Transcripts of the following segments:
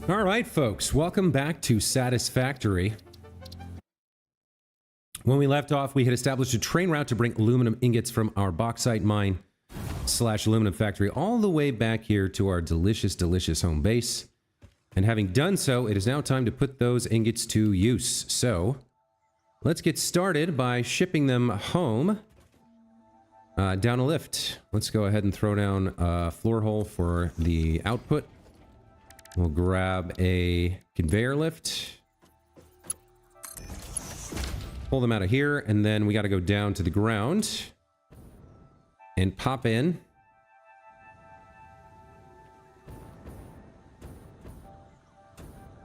All right, folks, welcome back to Satisfactory. When we left off, we had established a train route to bring aluminum ingots from our bauxite mine / aluminum factory all the way back here to our delicious, delicious home base. And having done so, it is now time to put those ingots to use. So let's get started by shipping them home down a lift. Let's go ahead and throw down a floor hole for the output. We'll grab a conveyor lift. Pull them out of here, and then we got to go down to the ground and pop in.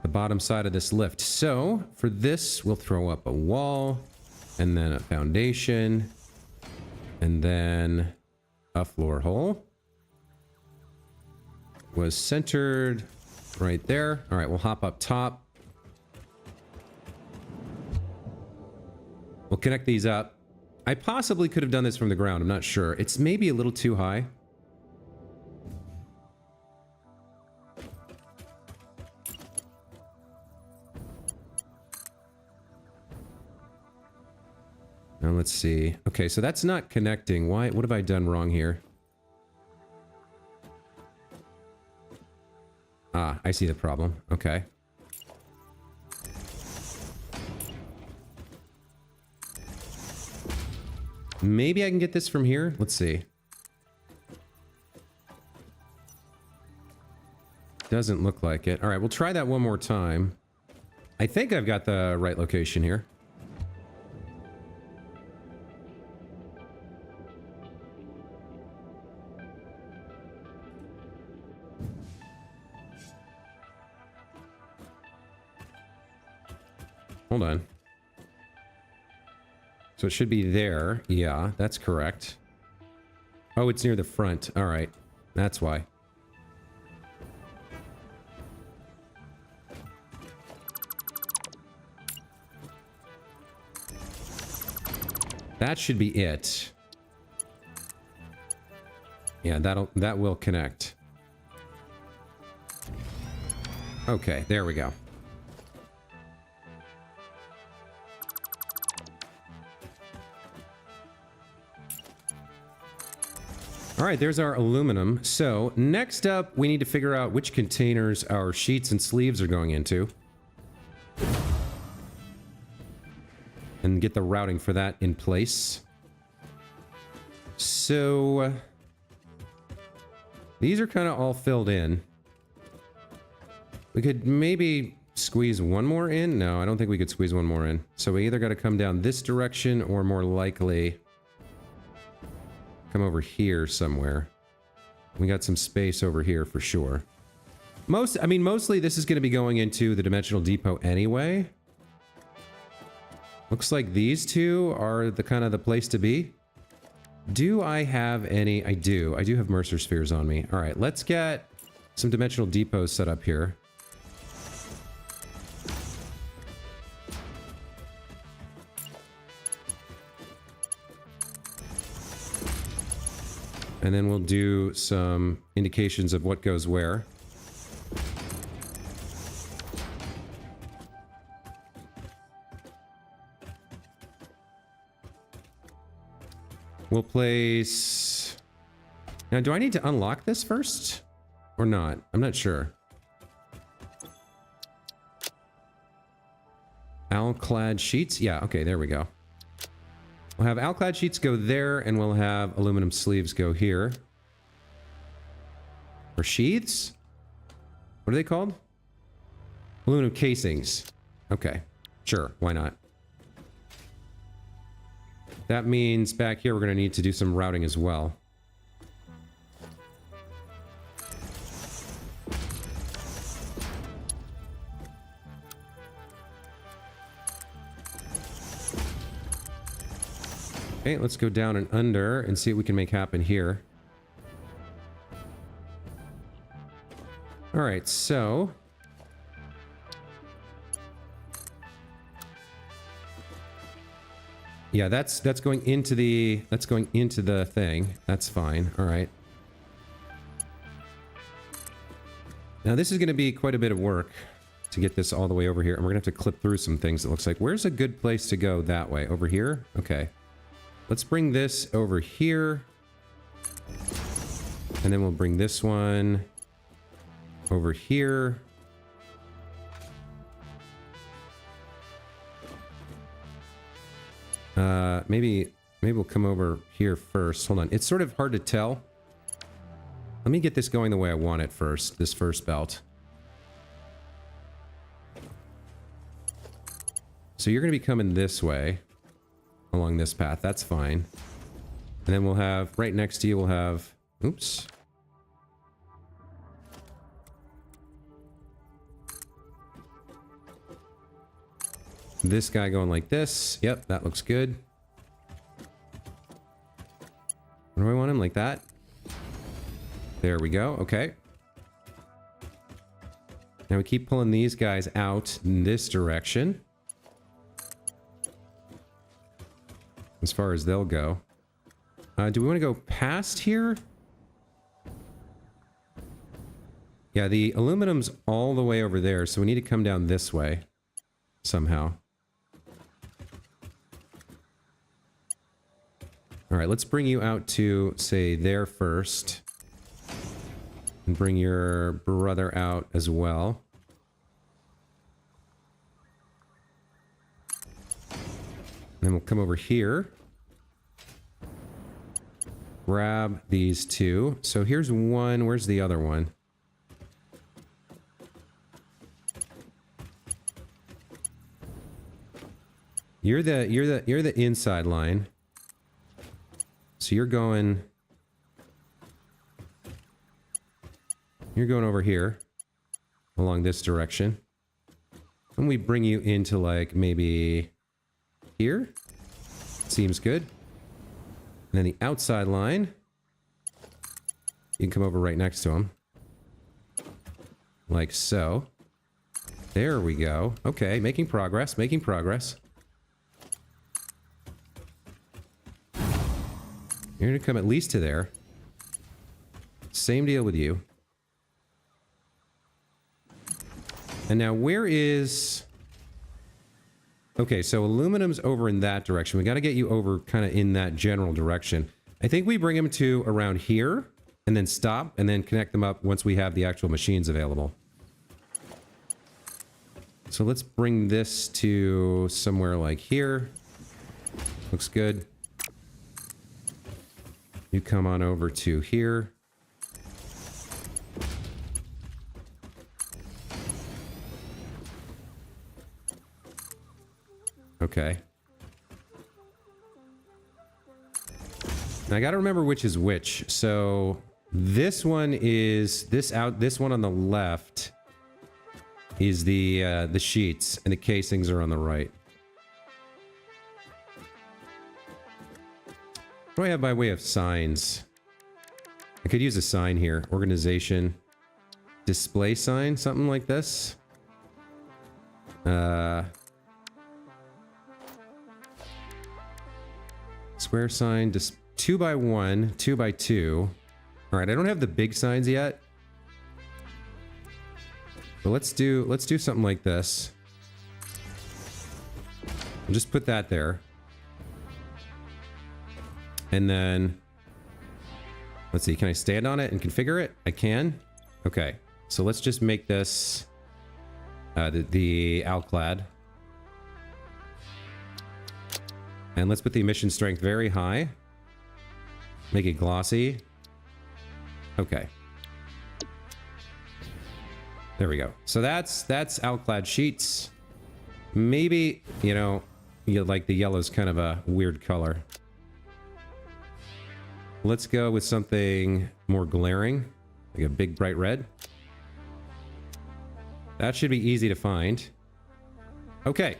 The bottom side of this lift. So for this, we'll throw up a wall, and then a foundation, and then a floor hole. Was centered right there. All right, we'll hop up top. We'll connect these up. I possibly could have done this from the ground. I'm not sure. It's maybe a little too high. Now let's see. Okay, so that's not connecting. Why? What have I done wrong here? Ah, I see the problem. Okay. Maybe I can get this from here. Let's see. Doesn't look like it. All right, we'll try that one more time. I think I've got the right location here. Hold on. So it should be there. Yeah, that's correct. Oh, it's near the front. All right. That's why. That should be it. Yeah, that will connect. Okay, there we go. All right, there's our aluminum. So next up, we need to figure out which containers our sheets and sleeves are going into. And get the routing for that in place. So these are kind of all filled in. We could maybe squeeze one more in. No, I don't think we could squeeze one more in. So we either got to come down this direction or more likely come over here somewhere. We got some space over here for sure. Mostly this is going to be going into the dimensional depot anyway. Looks like these two are the kind of the place to be. Do I have any? I do. I do have Mercer spheres on me. All right, let's get some dimensional depots set up here. And then we'll do some indications of what goes where. We'll place... Now, do I need to unlock this first? Or not? I'm not sure. ALCLAD sheets? Yeah, okay, there we go. We'll have ALCLAD sheets go there, and we'll have aluminum sleeves go here. Or sheaths? What are they called? Aluminum casings. Okay, sure, why not? That means back here we're going to need to do some routing as well. Okay, let's go down and under and see what we can make happen here. All right, so yeah, that's going into the thing. That's fine. All right. Now this is going to be quite a bit of work to get this all the way over here. And we're going to have to clip through some things, it looks like. Where's a good place to go that way? Over here? Okay. Let's bring this over here. And then we'll bring this one over here. Maybe we'll come over here first. Hold on. It's sort of hard to tell. Let me get this going the way I want it first, this first belt. So you're going to be coming this way along this path. That's fine. And then we'll have, right next to you, we'll have, oops. This guy going like this. Yep, that looks good. Where do I want him? Like that? There we go. Okay. Now we keep pulling these guys out in this direction. As far as they'll go. Do we want to go past here? Yeah, the aluminum's all the way over there, so we need to come down this way. Somehow. Alright, let's bring you out to, say, there first. And bring your brother out as well. And then we'll come over here. Grab these two. So here's one. Where's the other one? You're the inside line. So you're going over here along this direction. And we bring you into like maybe here. Seems good. And then the outside line, you can come over right next to him. Like so. There we go. Okay, making progress, making progress. You're gonna come at least to there. Same deal with you. And now where is... Okay, so aluminum's over in that direction. We got to get you over kind of in that general direction. I think we bring them to around here and then stop and then connect them up once we have the actual machines available. So let's bring this to somewhere like here. Looks good. You come on over to here. Okay. Now I gotta remember which is which. So this one is this one on the left is the sheets, and the casings are on the right. What do I have by way of signs? I could use a sign here. Organization. Display sign, something like this. Square sign, 2x1, 2x2. Alright, I don't have the big signs yet. But let's do something like this. I'll just put that there. And then, let's see, can I stand on it and configure it? I can. Okay, so let's just make this the ALCLAD. And let's put the emission strength very high. Make it glossy. Okay. There we go. So that's ALCLAD sheets. Maybe, you like the yellow's kind of a weird color. Let's go with something more glaring, like a big bright red. That should be easy to find. Okay.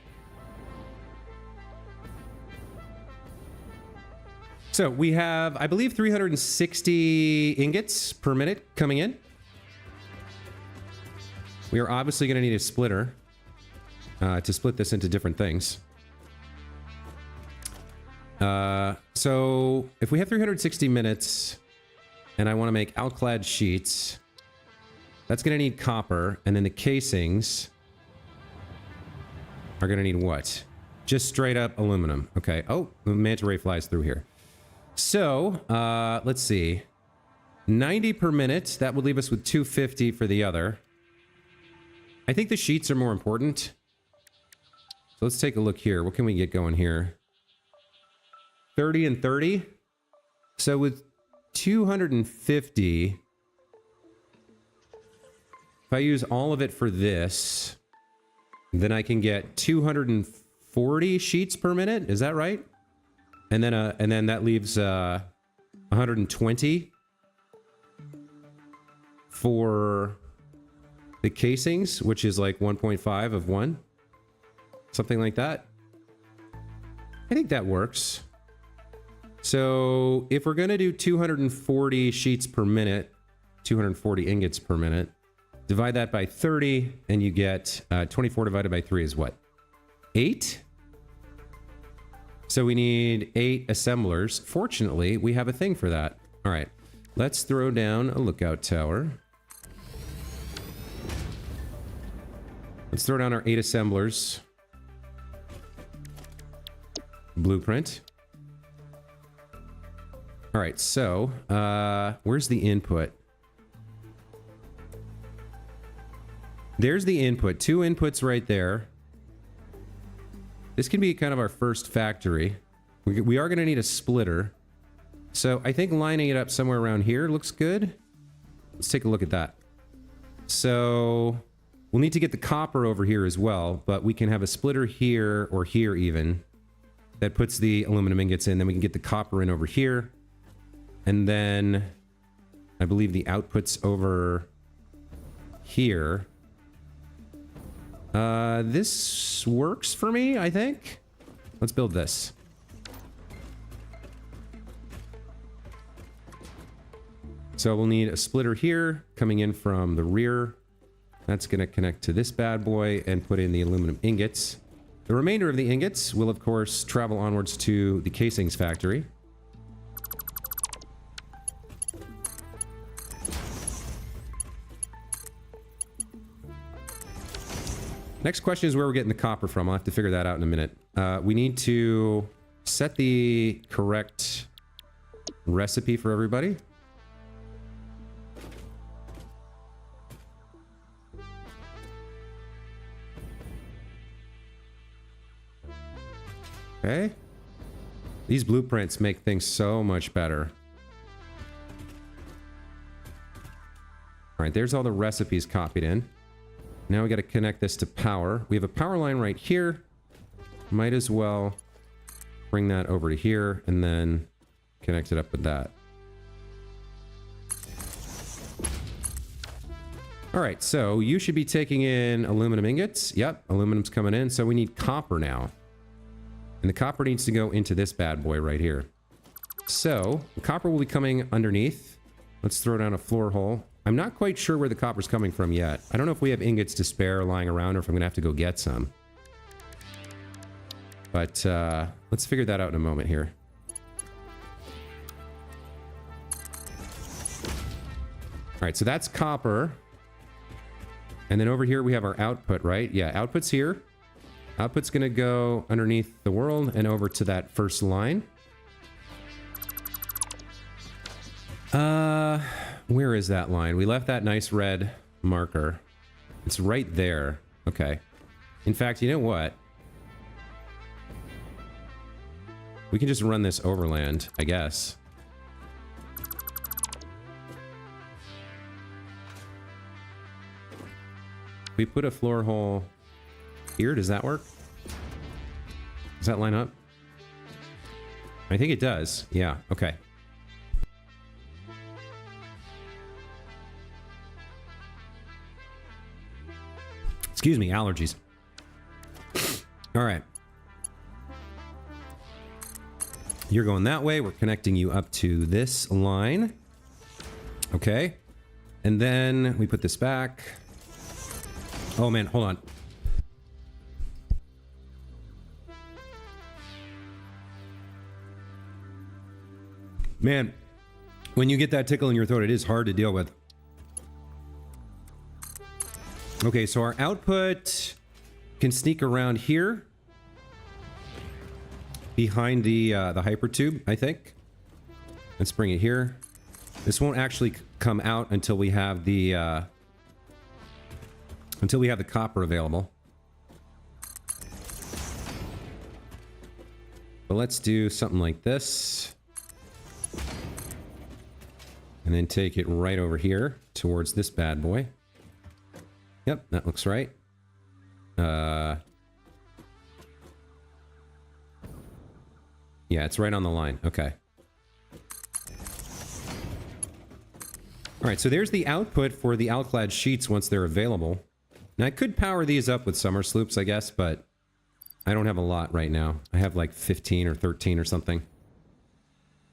So we have, I believe, 360 ingots per minute coming in. We are obviously going to need a splitter to split this into different things. So if we have 360 minutes and I want to make ALCLAD sheets, That's going to need copper. And then the casings are going to need what? Just straight up aluminum. Okay. Oh, the manta ray flies through here. So, let's see. 90 per minute. That would leave us with 250 for the other. I think the sheets are more important. So let's take a look here. What can we get going here? 30 and 30. So with 250, if I use all of it for this, then I can get 240 sheets per minute. Is that right? And then that leaves 120 for the casings, which is like 1.5 of 1. Something like that. I think that works. So if we're going to do 240 sheets per minute, 240 ingots per minute, divide that by 30, and you get 24 divided by 3 is what? 8? So we need 8 assemblers. Fortunately, we have a thing for that. All right, let's throw down a lookout tower. Let's throw down our 8 assemblers. Blueprint. All right, so where's the input? There's the input. 2 inputs right there. This can be kind of our first factory. We are going to need a splitter. So I think lining it up somewhere around here looks good. Let's take a look at that. So we'll need to get the copper over here as well, but we can have a splitter here or here even that puts the aluminum ingots in. Then we can get the copper in over here. And then I believe the output's over here. This works for me, I think. Let's build this. So we'll need a splitter here coming in from the rear. That's going to connect to this bad boy and put in the aluminum ingots. The remainder of the ingots will, of course, travel onwards to the casings factory. Next question is where we're getting the copper from. I'll have to figure that out in a minute. We need to set the correct recipe for everybody. Okay. These blueprints make things so much better. All right, there's all the recipes copied in. Now we got to connect this to power. We have a power line right here. Might as well bring that over to here and then connect it up with that. All right, so you should be taking in aluminum ingots. Yep, aluminum's coming in. So we need copper now. And the copper needs to go into this bad boy right here. So the copper will be coming underneath. Let's throw down a floor hole. I'm not quite sure where the copper's coming from yet. I don't know if we have ingots to spare lying around or if I'm going to have to go get some. But let's figure that out in a moment here. All right, so that's copper. And then over here we have our output, right? Yeah, output's here. Output's going to go underneath the world and over to that first line. Where is that line? We left that nice red marker. It's right there. Okay. In fact, you know what? We can just run this overland, I guess. We put a floor hole here. Does that work? Does that line up? I think it does. Yeah. Okay. Excuse me, allergies. All right. You're going that way. We're connecting you up to this line. Okay. And then we put this back. Oh, man, hold on. Man, when you get that tickle in your throat, it is hard to deal with. Okay, so our output can sneak around here behind the hypertube, I think. Let's bring it here. This won't actually come out until we have the copper available. But let's do something like this. And then take it right over here towards this bad boy. Yep, that looks right. Yeah, it's right on the line. Okay. All right, so there's the output for the ALCLAD sheets once they're available. Now, I could power these up with summer sloops, I guess, but I don't have a lot right now. I have like 15 or 13 or something.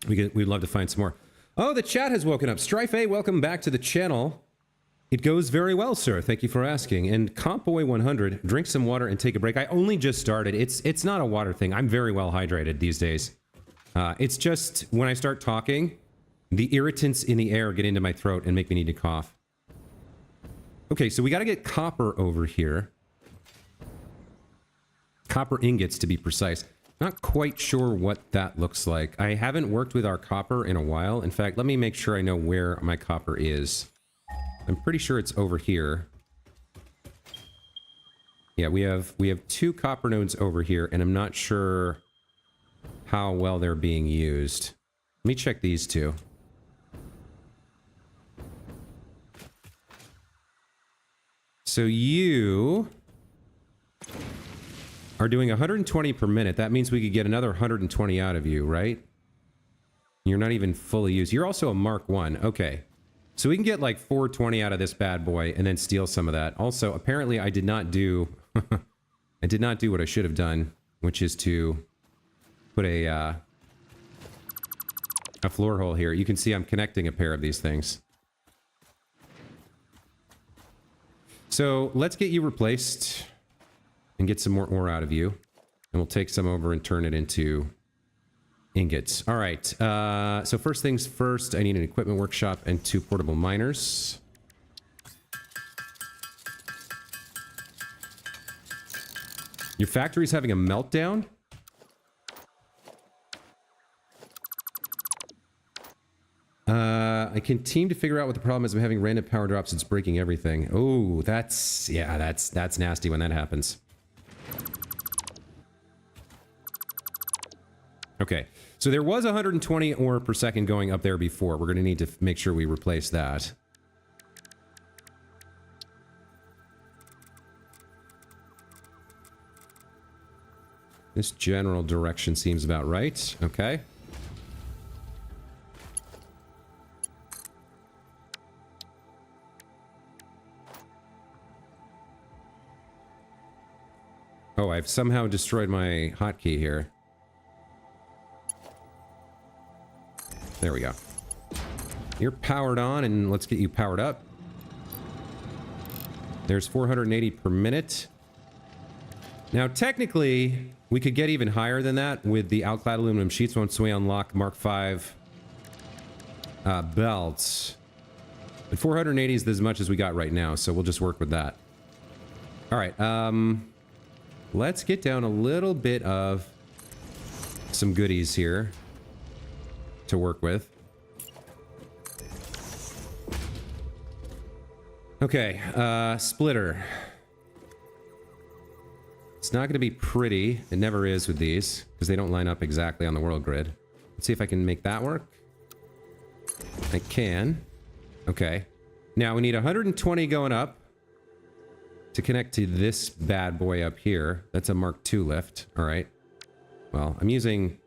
We'd love to find some more. Oh, the chat has woken up. Strife A, welcome back to the channel. It goes very well, sir. Thank you for asking. And Compboy100, drink some water and take a break. I only just started. It's not a water thing. I'm very well hydrated these days. It's just when I start talking, the irritants in the air get into my throat and make me need to cough. Okay, so we got to get copper over here. Copper ingots, to be precise. Not quite sure what that looks like. I haven't worked with our copper in a while. In fact, let me make sure I know where my copper is. I'm pretty sure it's over here. Yeah, we have 2 copper nodes over here, and I'm not sure how well they're being used. Let me check these two. So you are doing 120 per minute. That means we could get another 120 out of you, right? You're not even fully used. You're also a Mark 1. Okay. So we can get like 420 out of this bad boy and then steal some of that. Also, apparently I did not do I did not do what I should have done, which is to put a floor hole here. You can see I'm connecting a pair of these things. So let's get you replaced and get some more ore out of you. And we'll take some over and turn it into ingots. All right. So first things first, I need an equipment workshop and 2 portable miners. Your factory's having a meltdown? I continue to figure out what the problem is. I'm having random power drops. It's breaking everything. Oh, that's nasty when that happens. Okay, so there was 120 ore per second going up there before. We're going to need to make sure we replace that. This general direction seems about right. Okay. Oh, I've somehow destroyed my hotkey here. There we go. You're powered on, and let's get you powered up. There's 480 per minute. Now, technically, we could get even higher than that with the ALCLAD aluminum sheets once we unlock Mark V belts. But 480 is as much as we got right now, so we'll just work with that. All right, let's get down a little bit of some goodies here to work with. Okay, splitter. It's not going to be pretty. It never is with these, because they don't line up exactly on the world grid. Let's see if I can make that work. I can. Okay. Now we need 120 going up to connect to this bad boy up here. That's a Mark II lift. All right. Well, I'm using...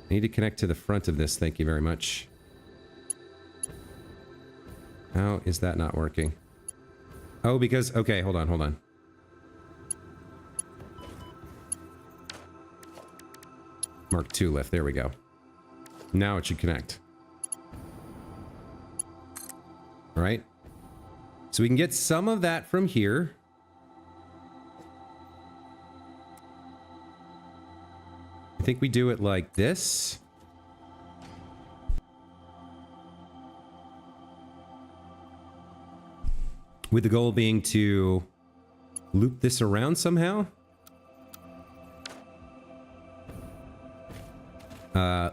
I need to connect to the front of this. Thank you very much. How is that not working? Oh, because... Okay, hold on, hold on. Mark II lift. There we go. Now it should connect. All right. So we can get some of that from here. I think we do it like this. with the goal being to loop this around somehow.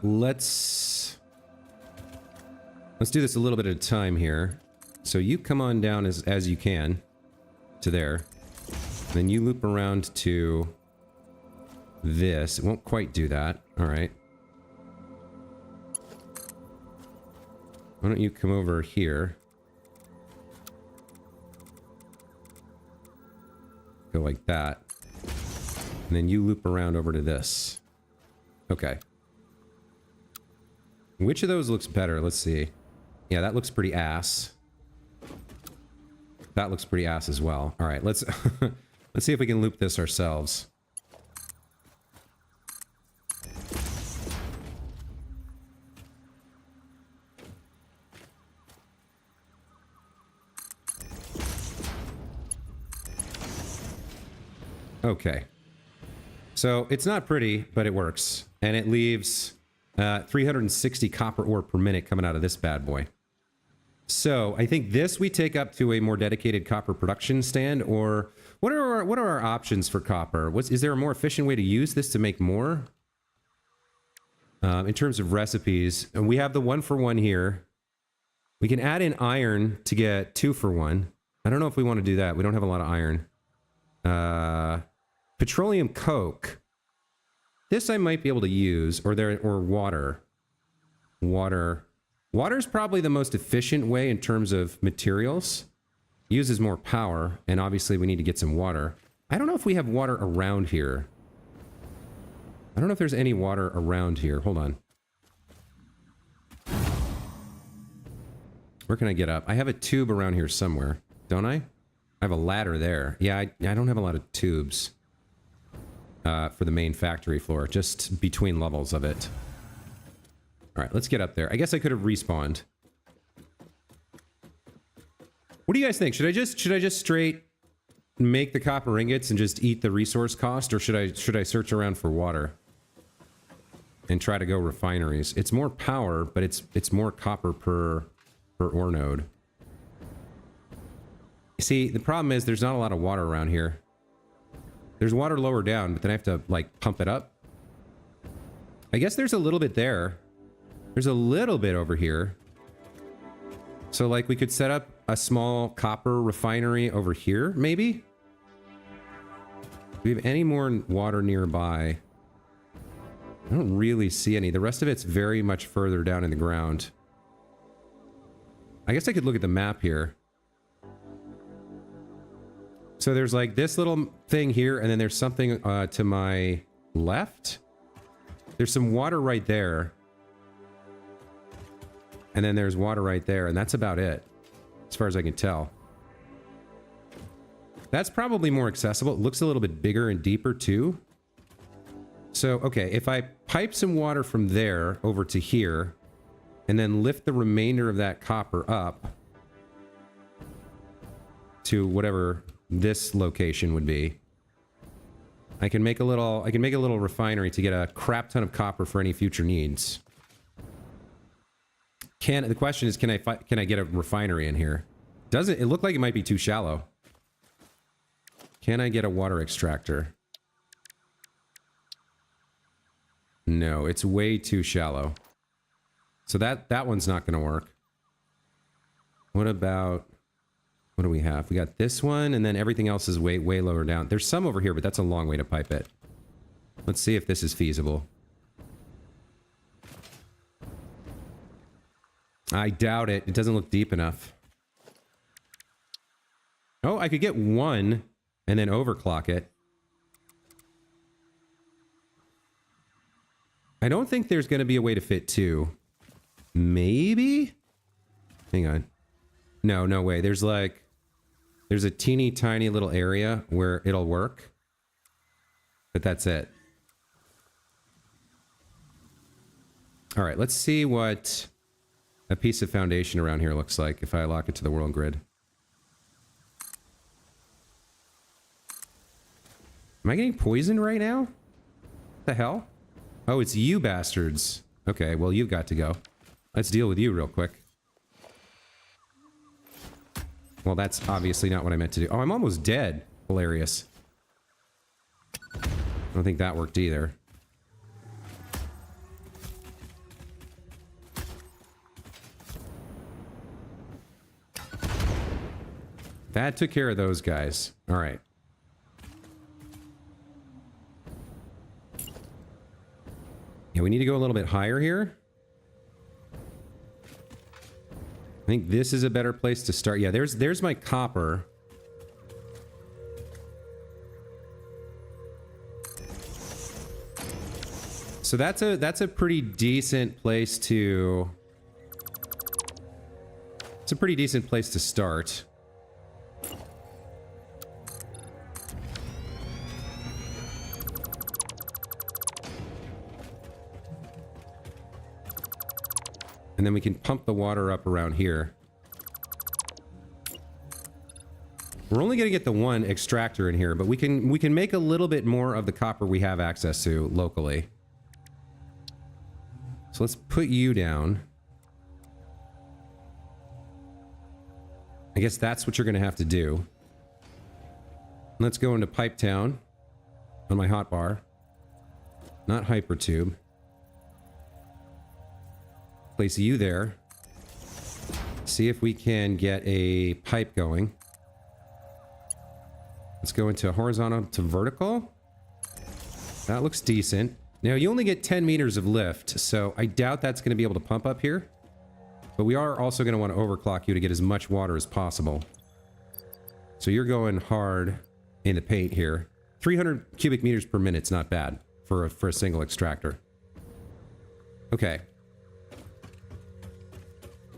Let's do this a little bit at a time here. So you come on down as you can to there. Then you loop around to this. It won't quite do that. All right. Why don't you come over here? Go like that. And then you loop around over to this. Okay. Which of those looks better? Let's see. Yeah, that looks pretty ass. That looks pretty ass as well. All right, let's let's see if we can loop this ourselves. Okay. So it's not pretty, but it works. And it leaves 360 copper ore per minute coming out of this bad boy. So I think this we take up to a more dedicated copper production stand, or what are our options for copper? Is there a more efficient way to use this to make more? In terms of recipes, and we have the 1-for-1 here. We can add in iron to get 2-for-1. I don't know if we want to do that. We don't have a lot of iron. Petroleum coke. This I might be able to use, or water. Water is probably the most efficient way in terms of materials. Uses more power, and obviously we need to get some water. I don't know if we have water around here. I don't know if there's any water around here. Hold on. Where can I get up? I have a tube around here somewhere, don't I? I have a ladder there. Yeah, I don't have a lot of tubes for the main factory floor, just between levels of it. All right, let's get up there. I guess I could have respawned. What do you guys think? Should I just straight make the copper ingots and just eat the resource cost, or should I search around for water and try to go refineries? It's more power, but it's more copper per ore node. See, the problem is there's not a lot of water around here. There's water lower down, but then I have to, like, pump it up. I guess there's a little bit there. There's a little bit over here. So, like, we could set up a small copper refinery over here, maybe? Do we have any more water nearby? I don't really see any. The rest of it's very much further down in the ground. I guess I could look at the map here. So there's like this little thing here, and then there's something to my left. There's some water right there. And then there's water right there, and that's about it, as far as I can tell. That's probably more accessible. It looks a little bit bigger and deeper, too. So, okay, if I pipe some water from there over to here, and then lift the remainder of that copper up to whatever this location would be, I can make a little refinery to get a crap ton of copper for any future needs. The question is, can I get a refinery in here? Doesn't it look like it might be too shallow? Can I get a water extractor? No, it's way too shallow. So that one's not going to work. What about... What do we have? We got this one, and then everything else is way lower down. There's some over here, but that's a long way to pipe it. Let's see if this is feasible. I doubt it. It doesn't look deep enough. Oh, I could get one and then overclock it. I don't think there's going to be a way to fit two. Maybe? Hang on. No, no way. There's a teeny tiny little area where it'll work. But that's it. All right, let's see what a piece of foundation around here looks like if I lock it to the world grid. Am I getting poisoned right now? What the hell? Oh, it's you bastards. Okay, well, you've got to go. Let's deal with you real quick. Well, that's obviously not what I meant to do. Oh, I'm almost dead. Hilarious. I don't think that worked either. That took care of those guys. All right. Yeah, we need to go a little bit higher here. I think this is a better place to start. Yeah, there's my copper. So that's a pretty decent place to... It's a pretty decent place to start. And then we can pump the water up around here. We're only going to get the one extractor in here, but we can make a little bit more of the copper we have access to locally. So let's put you down. I guess that's what you're going to have to do. Let's go into Pipe Town on my hotbar. Not Hypertube. Place you there. See if we can get a pipe going. Let's go into horizontal to vertical. That looks decent. Now, you only get 10 meters of lift, so I doubt that's going to be able to pump up here. But we are also going to want to overclock you to get as much water as possible. So you're going hard in the paint here. 300 cubic meters per minute is not bad for a single extractor. Okay.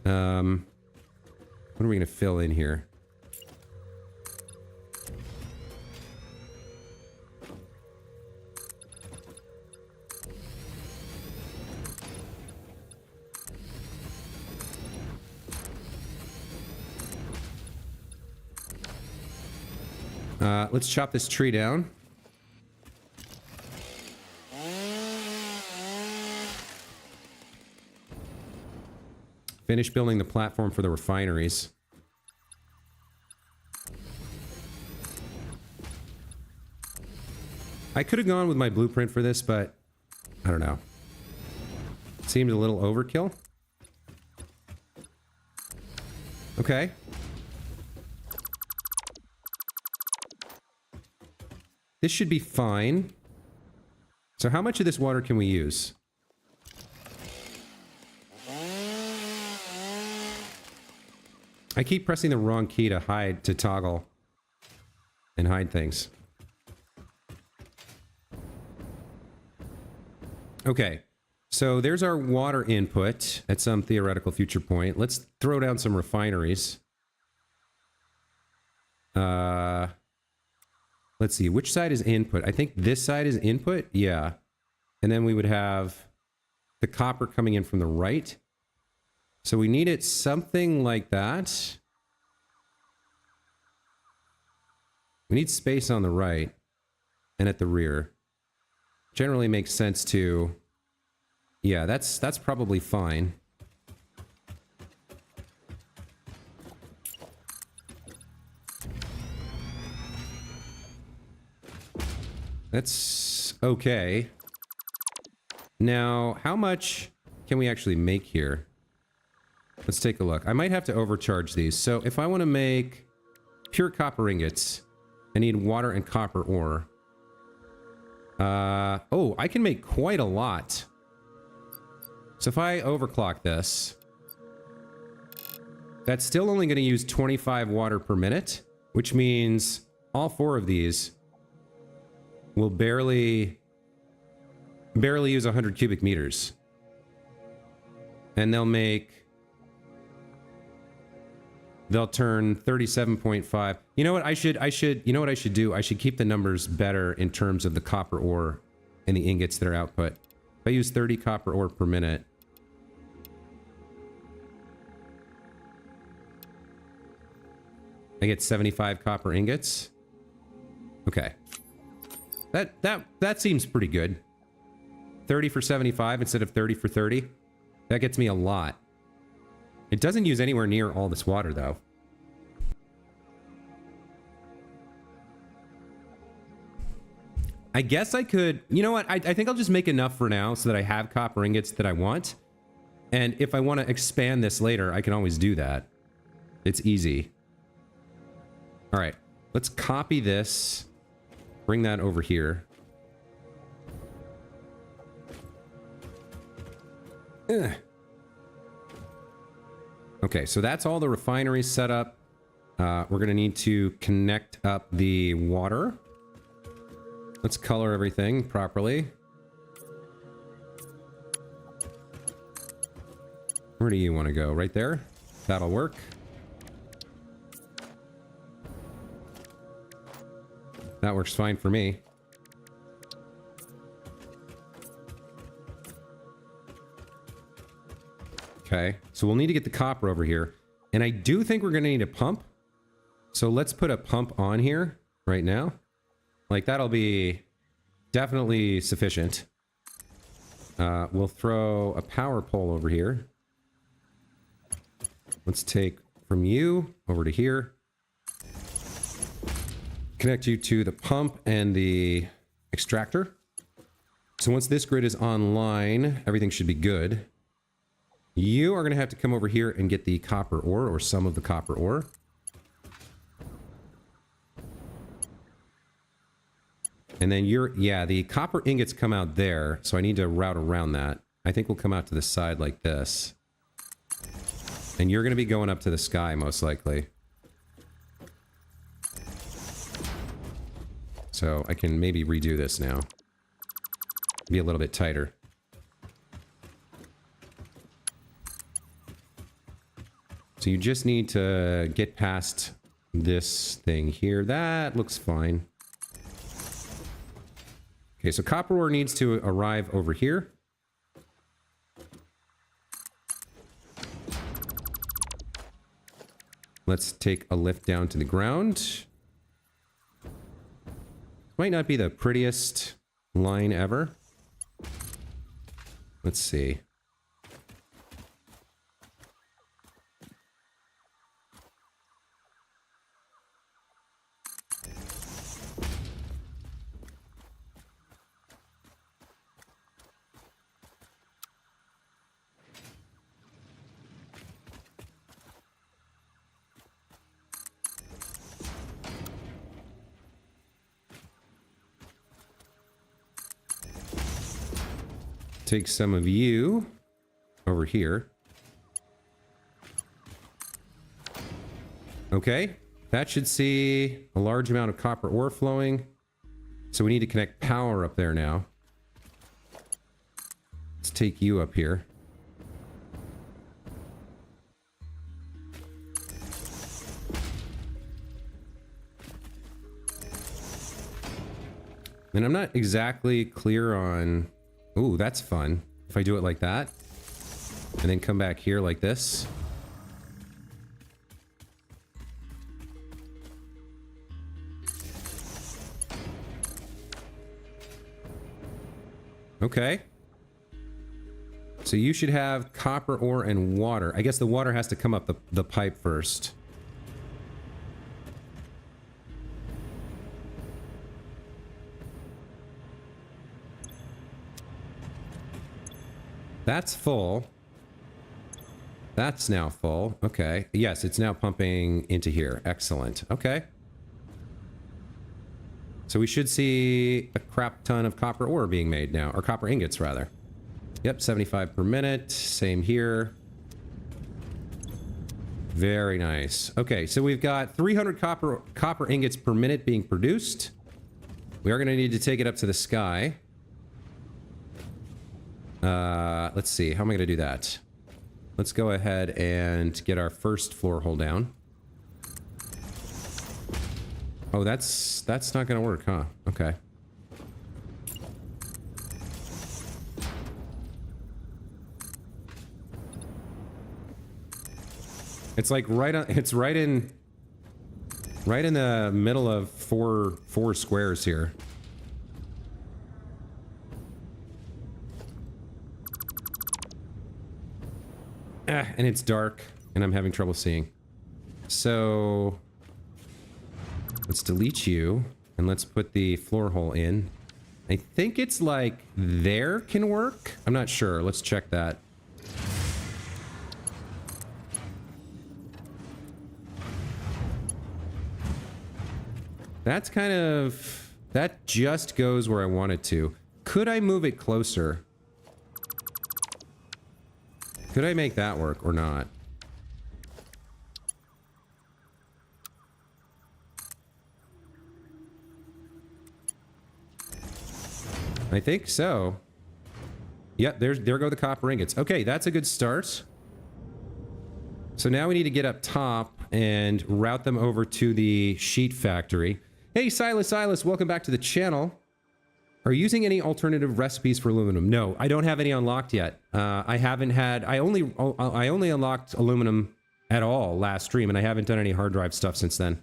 What are we going to fill in here? Let's chop this tree down. Finish building the platform for the refineries. I could have gone with my blueprint for this, but I don't know. It seemed a little overkill. Okay. This should be fine. So how much of this water can we use? I keep pressing the wrong key to hide, to toggle and hide things. Okay, so there's our water input at some theoretical future point. Let's throw down some refineries. Let's see, which side is input? I think this side is input, yeah. And then we would have the copper coming in from the right. So we need it something like that. We need space on the right and at the rear. Generally makes sense to... Yeah, that's probably fine. That's okay. Now, how much can we actually make here? Let's take a look. I might have to overcharge these. So if I want to make pure copper ingots, I need water and copper ore. Oh, I can make quite a lot. So if I overclock this, that's still only going to use 25 water per minute, which means all four of these will barely use 100 cubic meters. And they'll turn 37.5. You know what I should do? I should keep the numbers better in terms of the copper ore and the ingots that are output. If I use 30 copper ore per minute, I get 75 copper ingots. Okay. That seems pretty good. 30 for 75 instead of 30 for 30. That gets me a lot. It doesn't use anywhere near all this water, though. I guess I could... You know what? I think I'll just make enough for now so that I have copper ingots that I want. And if I want to expand this later, I can always do that. It's easy. All right. Let's copy this. Bring that over here. Ugh. Okay, so that's all the refineries set up. We're going to need to connect up the water. Let's color everything properly. Where do you want to go? Right there? That'll work. That works fine for me. Okay, so we'll need to get the copper over here. And I do think we're going to need a pump. So let's put a pump on here right now. Like, that'll be definitely sufficient. We'll throw a power pole over here. Let's take from you over to here. Connect you to the pump and the extractor. So once this grid is online, everything should be good. You are going to have to come over here and get the copper ore, or some of the copper ore. And then yeah, the copper ingots come out there, so I need to route around that. I think we'll come out to the side like this. And you're going to be going up to the sky, most likely. So I can maybe redo this now. Be a little bit tighter. So you just need to get past this thing here. That looks fine. Okay, so copper ore needs to arrive over here. Let's take a lift down to the ground. Might not be the prettiest line ever. Let's see. Take some of you over here. Okay, that should see a large amount of copper ore flowing. So we need to connect power up there now. Let's take you up here. And I'm not exactly clear on... Ooh, that's fun. If I do it like that, and then come back here like this. Okay. So you should have copper ore and water. I guess the water has to come up the pipe first. That's full. That's now full. Okay. Yes, it's now pumping into here. Excellent. Okay. So we should see a crap ton of copper ore being made now. Or copper ingots, rather. Yep, 75 per minute. Same here. Very nice. Okay, so we've got 300 copper ingots per minute being produced. We are going to need to take it up to the sky. Let's see. How am I going to do that? Let's go ahead and get our first floor hole down. Oh, that's not going to work, huh? Okay. It's like it's right in the middle of four squares here. And it's dark, and I'm having trouble seeing. So let's delete you, and let's put the floor hole in. I think it's like there can work. I'm not sure. Let's check that. That's kind of... That just goes where I want it to. Could I move it closer? Could I make that work or not? I think so. Yep, there go the copper ingots. Okay, that's a good start. So now we need to get up top and route them over to the sheet factory. Hey, Silas, welcome back to the channel. Are you using any alternative recipes for aluminum? No, I don't have any unlocked yet. I haven't had... I only unlocked aluminum at all last stream, and I haven't done any hard drive stuff since then.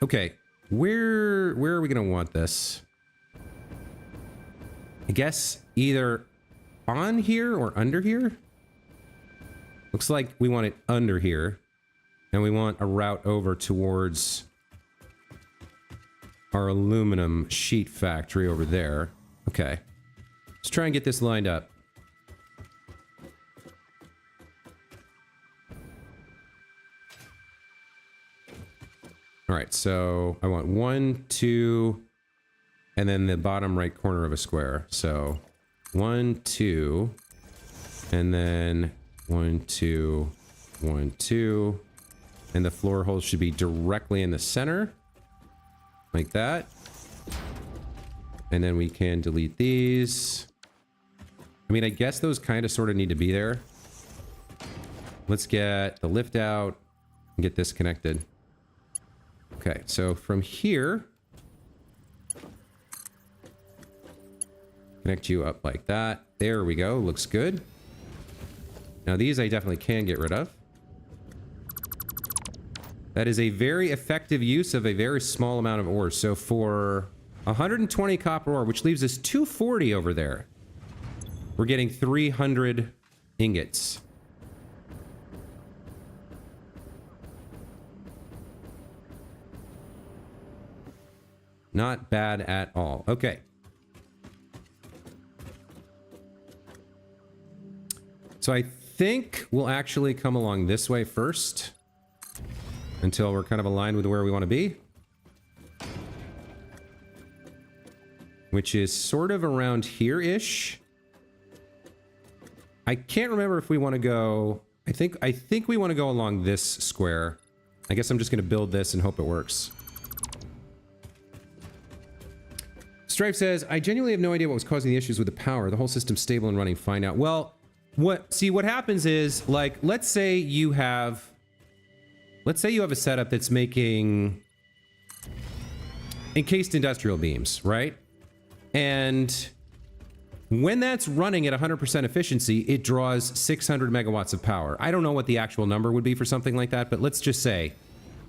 Okay, where are we going to want this? I guess either on here or under here? Looks like we want it under here. And we want a route over towards our aluminum sheet factory over there. Okay. Let's try and get this lined up. All right, so I want 1, 2, and then the bottom right corner of a square. So 1, 2, and then 1, 2, 1, 2. And the floor holes should be directly in the center. Like that. And then we can delete these. I mean, I guess those kind of sort of need to be there. Let's get the lift out and get this connected. Okay, so from here, connect you up like that. There we go. Looks good. Now these I definitely can get rid of. That is a very effective use of a very small amount of ore. So for 120 copper ore, which leaves us 240 over there, we're getting 300 ingots. Not bad at all. Okay. So I think we'll actually come along this way first until we're kind of aligned with where we want to be, which is sort of around here-ish. I can't remember if we want to go... I think we want to go along this square. I guess I'm just going to build this and hope it works. Stripe says, I genuinely have no idea what was causing the issues with the power. The whole system's stable and running fine now. Well, what happens is, like, let's say you have a setup that's making encased industrial beams, right? And when that's running at 100% efficiency, it draws 600 megawatts of power. I don't know what the actual number would be for something like that, but let's just say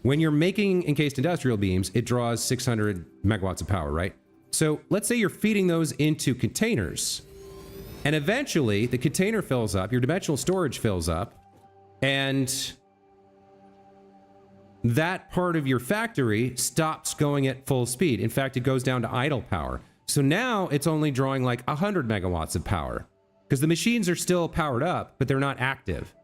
when you're making encased industrial beams, it draws 600 megawatts of power, right? So let's say you're feeding those into containers, and eventually the container fills up, your dimensional storage fills up, and that part of your factory stops going at full speed. In fact, it goes down to idle power. So now it's only drawing like 100 megawatts of power because the machines are still powered up, but they're not active.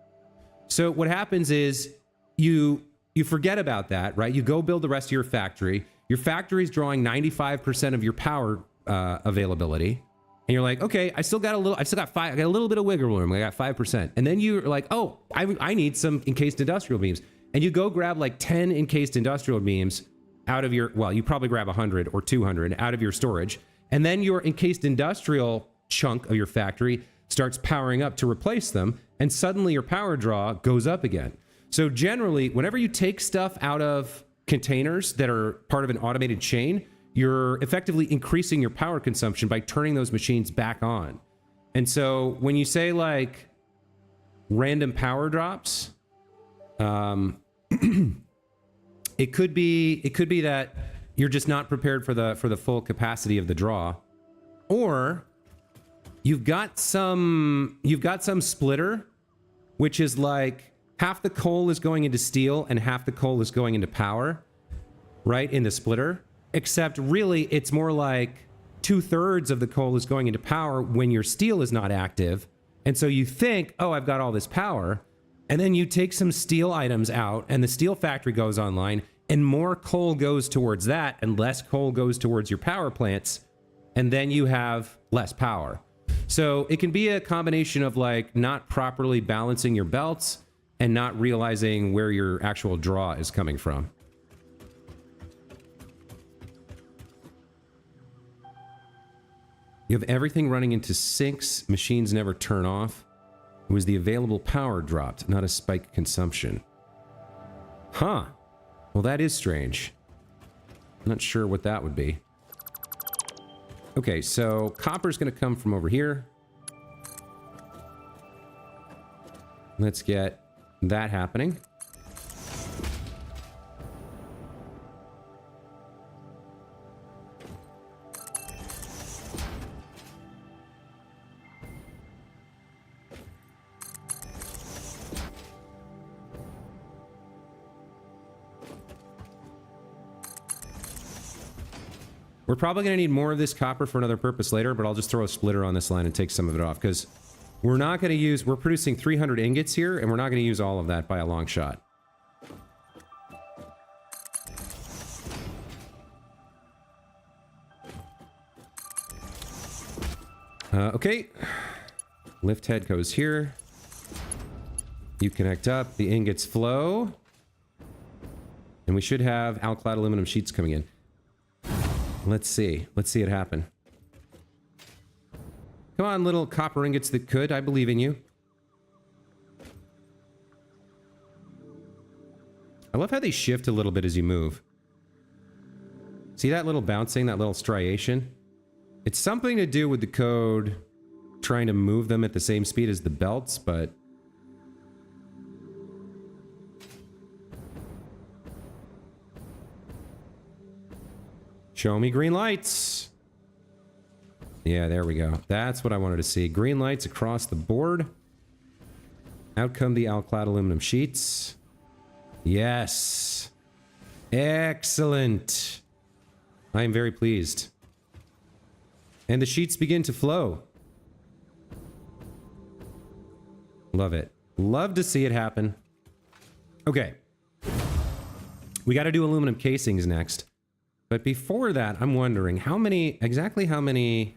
So what happens is you forget about that, right? You go build the rest of your factory. Your factory's drawing 95% of your power availability. And you're like, okay, I got a little bit of wiggle room. I got 5%. And then you're like, oh, I need some encased industrial beams. And you go grab like 10 encased industrial beams out of your, well, you probably grab 100 or 200 out of your storage. And then your encased industrial chunk of your factory starts powering up to replace them. And suddenly your power draw goes up again. So generally, whenever you take stuff out of containers that are part of an automated chain, you're effectively increasing your power consumption by turning those machines back on. And so when you say like random power drops, it could be that you're just not prepared for the full capacity of the draw, or you've got some splitter, which is like half the coal is going into steel and half the coal is going into power, right, in the splitter. except really it's more like 2/3 of the coal is going into power when your steel is not active. And so you think, oh, I've got all this power. And then you take some steel items out and the steel factory goes online and more coal goes towards that and less coal goes towards your power plants. And then you have less power. So it can be a combination of like not properly balancing your belts and not realizing where your actual draw is coming from. You have everything running into sinks. Machines never turn off. It was the available power dropped, not a spike consumption. Huh. Well, that is strange. I'm not sure what that would be. Okay, so copper's going to come from over here. Let's get that happening. We're probably going to need more of this copper for another purpose later, but I'll just throw a splitter on this line and take some of it off, because we're not going to use... We're producing 300 ingots here, and we're not going to use all of that by a long shot. Okay. Lift head goes here. You connect up. The ingots flow. And we should have ALCLAD aluminum sheets coming in. Let's see. Let's see it happen. Come on, little copper ingots that could. I believe in you. I love how they shift a little bit as you move. See that little bouncing, that little striation? It's something to do with the code trying to move them at the same speed as the belts, but... Show me green lights. Yeah, there we go. That's what I wanted to see. Green lights across the board. Out come the ALCLAD aluminum sheets. Yes. Excellent. I am very pleased. And the sheets begin to flow. Love it. Love to see it happen. Okay. We got to do aluminum casings next. But before that, I'm wondering exactly how many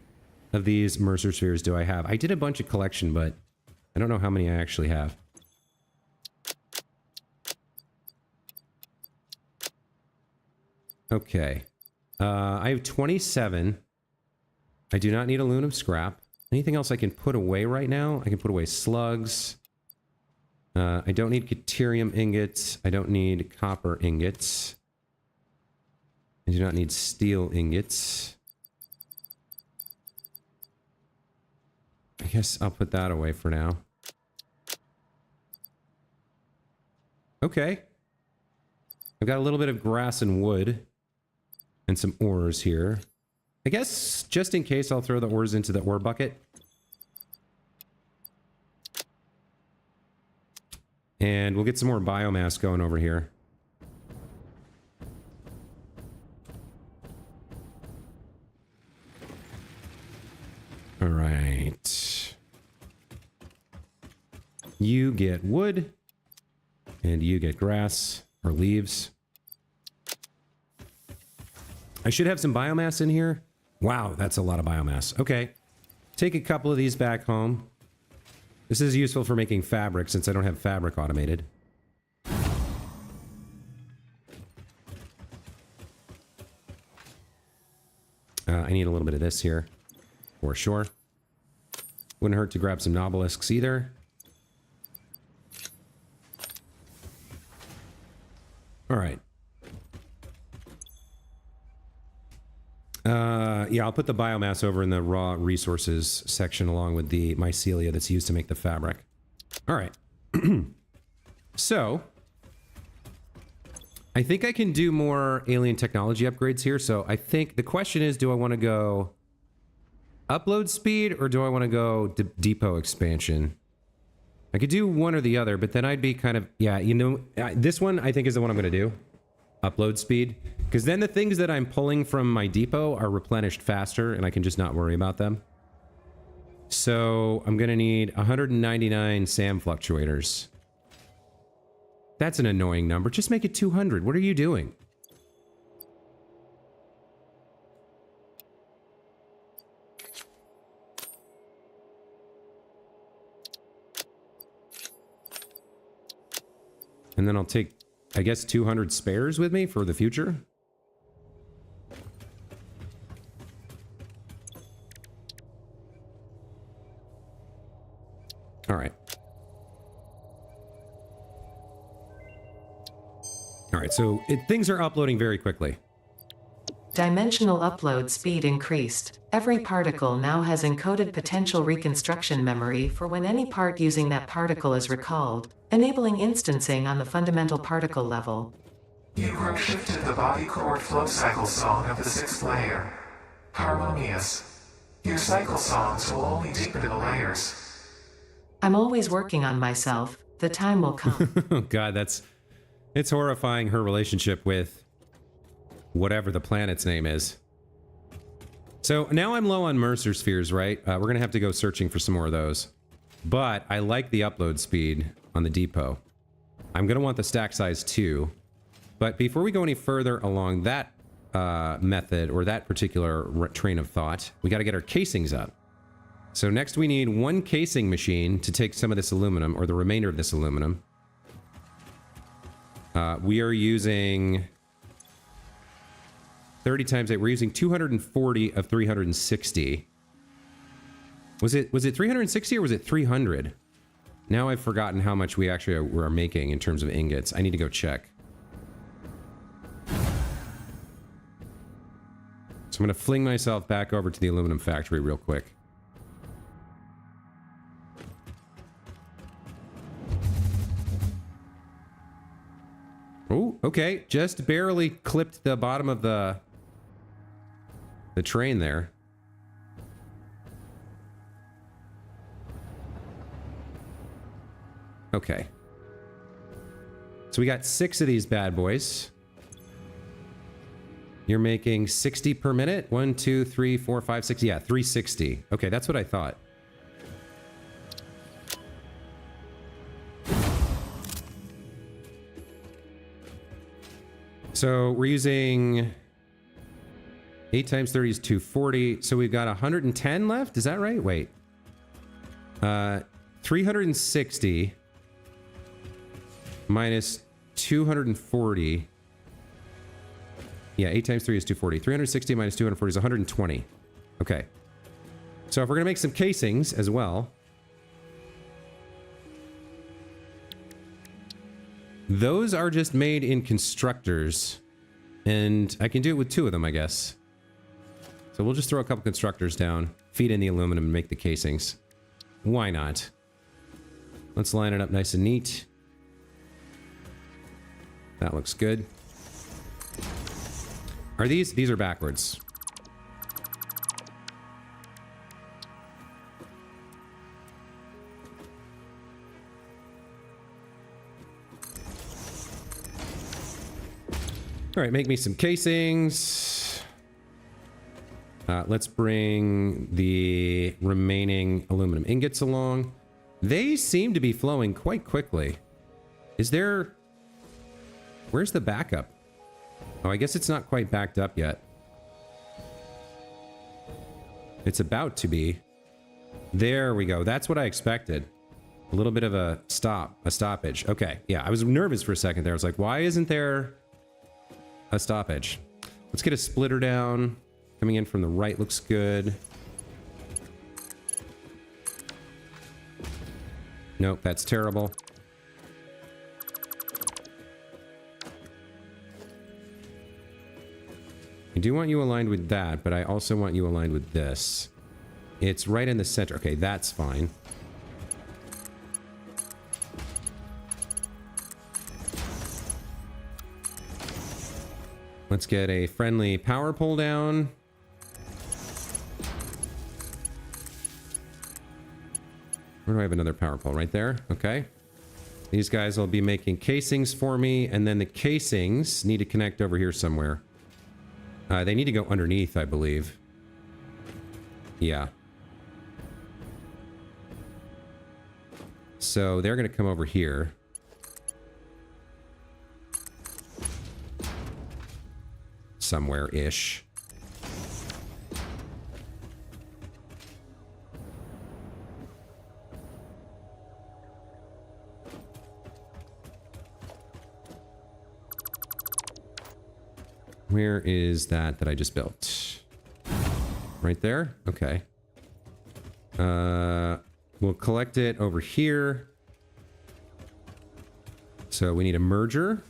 of these Mercer spheres do I have? I did a bunch of collection, but I don't know how many I actually have. Okay. I have 27. I do not need aluminum scrap. Anything else I can put away right now? I can put away slugs. I don't need deuterium ingots. I don't need copper ingots. I do not need steel ingots. I guess I'll put that away for now. Okay. I've got a little bit of grass and wood. And some ores here. I guess, just in case, I'll throw the ores into the ore bucket. And we'll get some more biomass going over here. All right. You get wood. And you get grass or leaves. I should have some biomass in here. Wow, that's a lot of biomass. Okay. Take a couple of these back home. This is useful for making fabric since I don't have fabric automated. I need a little bit of this here. For sure. Wouldn't hurt to grab some nobelisks either. All right. Yeah, I'll put the biomass over in the raw resources section along with the mycelia that's used to make the fabric. All right. So, I think I can do more alien technology upgrades here. So I think the question is, do I want to go upload speed or do I want to go depot expansion? I could do one or the other, but then I'd be kind of, yeah, you know, this one I think is the one I'm going to do. upload speed, because then the things that I'm pulling from my depot are replenished faster and I can just not worry about them. So I'm going to need 199 SAM fluctuators. That's an annoying number. Just make it 200. What are you doing? And then I'll take, I guess, 200 spares with me for the future. All right. All right, so things are uploading very quickly. Dimensional upload speed increased. Every particle now has encoded potential reconstruction memory for when any part using that particle is recalled, enabling instancing on the fundamental particle level. You group shifted the body chord flow cycle song of the 6th layer. Harmonious. Your cycle songs will only deepen the layers. I'm always working on myself. The time will come. Oh god, it's horrifying, her relationship with whatever the planet's name is. So now I'm low on Mercer spheres, right? We're gonna have to go searching for some more of those. But I like the upload speed on the depot. I'm gonna want the stack size too. But before we go any further along that method or that particular train of thought, we gotta get our casings up. So next we need one casing machine to take some of this aluminum, or the remainder of this aluminum. We are using 30 times 8. We're using 240 of 360. Was it 360 or was it 300? Now I've forgotten how much we actually are making in terms of ingots. I need to go check. So I'm going to fling myself back over to the aluminum factory real quick. Oh, okay. Just barely clipped the bottom of the train there. Okay. So we got 6 of these bad boys. You're making 60 per minute? 1, 2, 3, 4, 5, 6. Yeah, 360. Okay, that's what I thought. So we're using 8 times 30 is 240. So we've got 110 left. Is that right? Wait. 360 minus 240. Yeah, 8 times 3 is 240. 360 minus 240 is 120. Okay. So if we're going to make some casings as well. Those are just made in constructors. And I can do it with 2 of them, I guess. So we'll just throw a couple constructors down, feed in the aluminum, and make the casings. Why not? Let's line it up nice and neat. That looks good. Are these are backwards. All right, make me some casings. Let's bring the remaining aluminum ingots along. They seem to be flowing quite quickly. Is there... Where's the backup? Oh, I guess it's not quite backed up yet. It's about to be. There we go. That's what I expected. A little bit of a stoppage. Okay, yeah, I was nervous for a second there. I was like, why isn't there a stoppage? Let's get a splitter down. Coming in from the right looks good. Nope, that's terrible. I do want you aligned with that, but I also want you aligned with this. It's right in the center. Okay, that's fine. Let's get a friendly power pull down. Where do I have another power pole? Right there? Okay. These guys will be making casings for me, and then the casings need to connect over here somewhere. They need to go underneath, I believe. Yeah. So they're going to come over here. Somewhere-ish. Where is that I just built? Right there? Okay. We'll collect it over here. So we need a merger.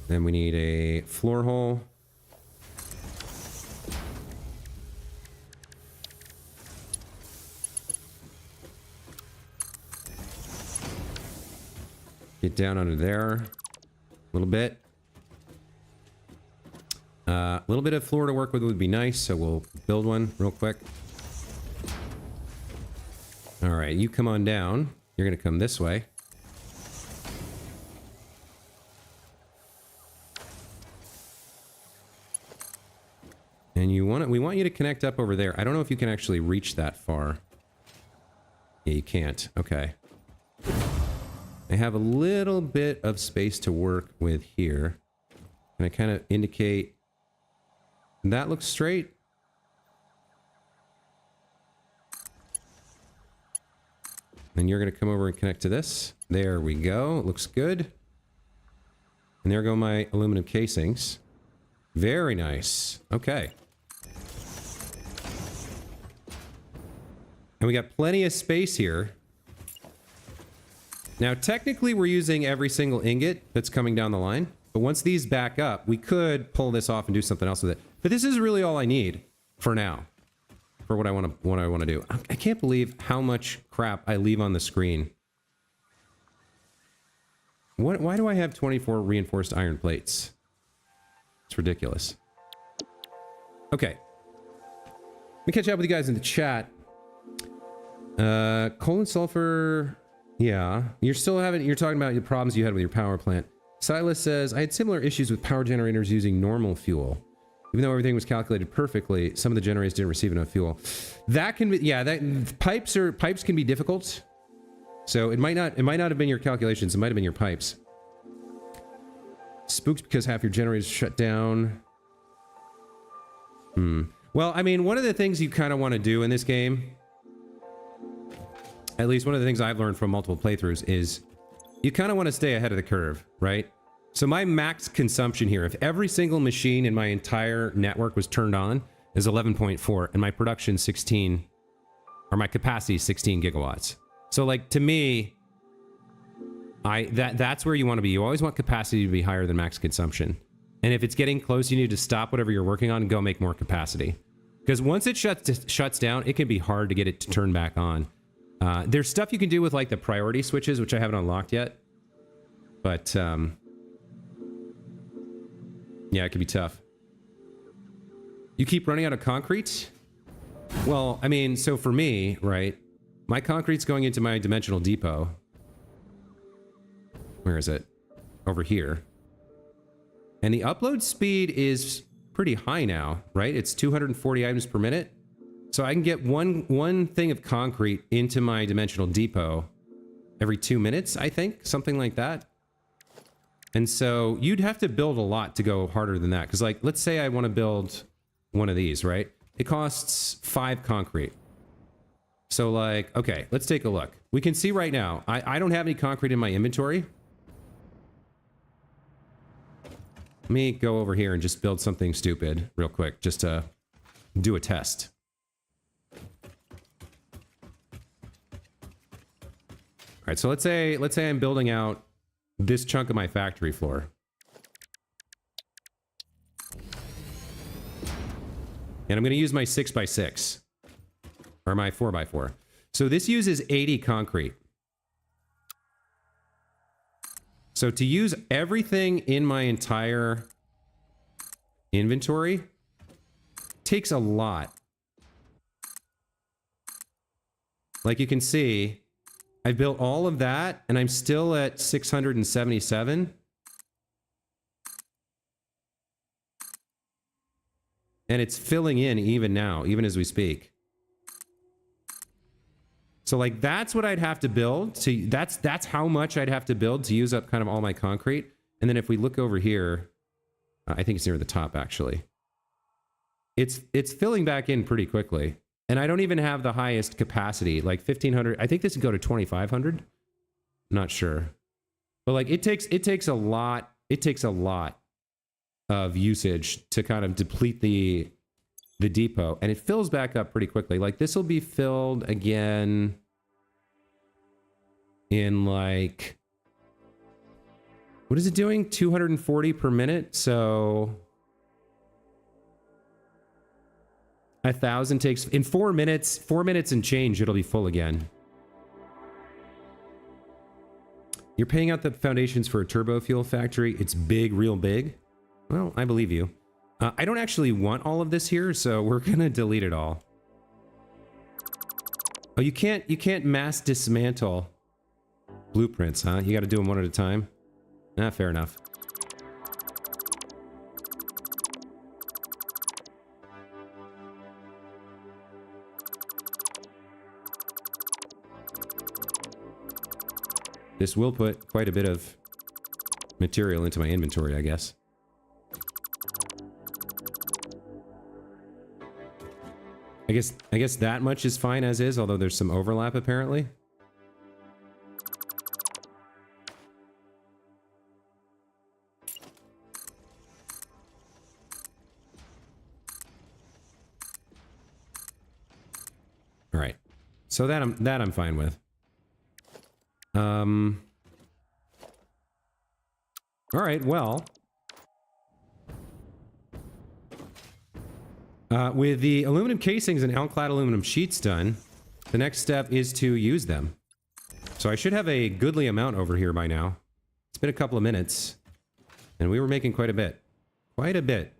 Then we need a floor hole. Get down under there a little bit. A little bit of floor to work with would be nice, so we'll build one real quick. All right, you come on down. You're going to come this way. And we want you to connect up over there. I don't know if you can actually reach that far. Yeah, you can't. Okay. I have a little bit of space to work with here. Can I kind of indicate that looks straight? Then you're going to come over and connect to this. There we go. It looks good. And there go my aluminum casings. Very nice. Okay. And we got plenty of space here. Now, technically, we're using every single ingot that's coming down the line. But once these back up, we could pull this off and do something else with it. But this is really all I need for now. For what I want to do. I can't believe how much crap I leave on the screen. Why do I have 24 reinforced iron plates? It's ridiculous. Okay. Let me catch up with you guys in the chat. Coal and sulfur... Yeah, you're talking about the problems you had with your power plant. Silas says, I had similar issues with power generators using normal fuel. Even though everything was calculated perfectly, some of the generators didn't receive enough fuel. That can be, yeah, pipes can be difficult. So it might not have been your calculations, it might have been your pipes. Spooked because half your generators shut down. Well, I mean, one of the things you kind of want to do in this game, at least one of the things I've learned from multiple playthroughs, is you kind of want to stay ahead of the curve, right? So my max consumption here, if every single machine in my entire network was turned on, is 11.4, and my production 16, or my capacity is 16 gigawatts. So like, to me, that's where you want to be. You always want capacity to be higher than max consumption. And if it's getting close, you need to stop whatever you're working on and go make more capacity. Because once it shuts down, it can be hard to get it to turn back on. There's stuff you can do with like the priority switches, which I haven't unlocked yet. But, yeah, it can be tough. You keep running out of concrete? Well, I mean, so for me, right, my concrete's going into my dimensional depot. Where is it? Over here. And the upload speed is pretty high now, right? It's 240 items per minute. So I can get one thing of concrete into my dimensional depot every 2 minutes, I think. Something like that. And so you'd have to build a lot to go harder than that. Because like, let's say I want to build one of these, right? It costs 5 concrete. So like, okay, let's take a look. We can see right now, I don't have any concrete in my inventory. Let me go over here and just build something stupid real quick, just to do a test. All right, so let's say I'm building out this chunk of my factory floor. And I'm going to use my 6x6. Or my 4x4. So this uses 80 concrete. So to use everything in my entire inventory, takes a lot. Like you can see, I built all of that, and I'm still at 677. And it's filling in even now, even as we speak. So like that's what I'd have to build to that's how much I'd have to build to use up kind of all my concrete. And then if we look over here, I think it's near the top actually. It's filling back in pretty quickly. And I don't even have the highest capacity, like 1500. I think this would go to 2500. Not sure. But like it takes a lot of usage to kind of deplete the depot, and it fills back up pretty quickly. Like this will be filled again in like, what is it doing? 240 per minute. So 1,000 takes in 4 minutes and change. It'll be full again. You're paying out the foundations for a turbo fuel factory. It's big, real big. Well, I believe you. I don't actually want all of this here, so we're gonna delete it all. Oh, you can't mass dismantle blueprints, huh? You got to do them one at a time. Ah, fair enough. This will put quite a bit of material into my inventory, I guess. I guess that much is fine as is, although there's some overlap apparently. All right. So that I'm fine with. All right, well, with the aluminum casings and ALCLAD aluminum sheets done, the next step is to use them. So I should have a goodly amount over here by now. It's been a couple of minutes, and we were making quite a bit. Quite a bit.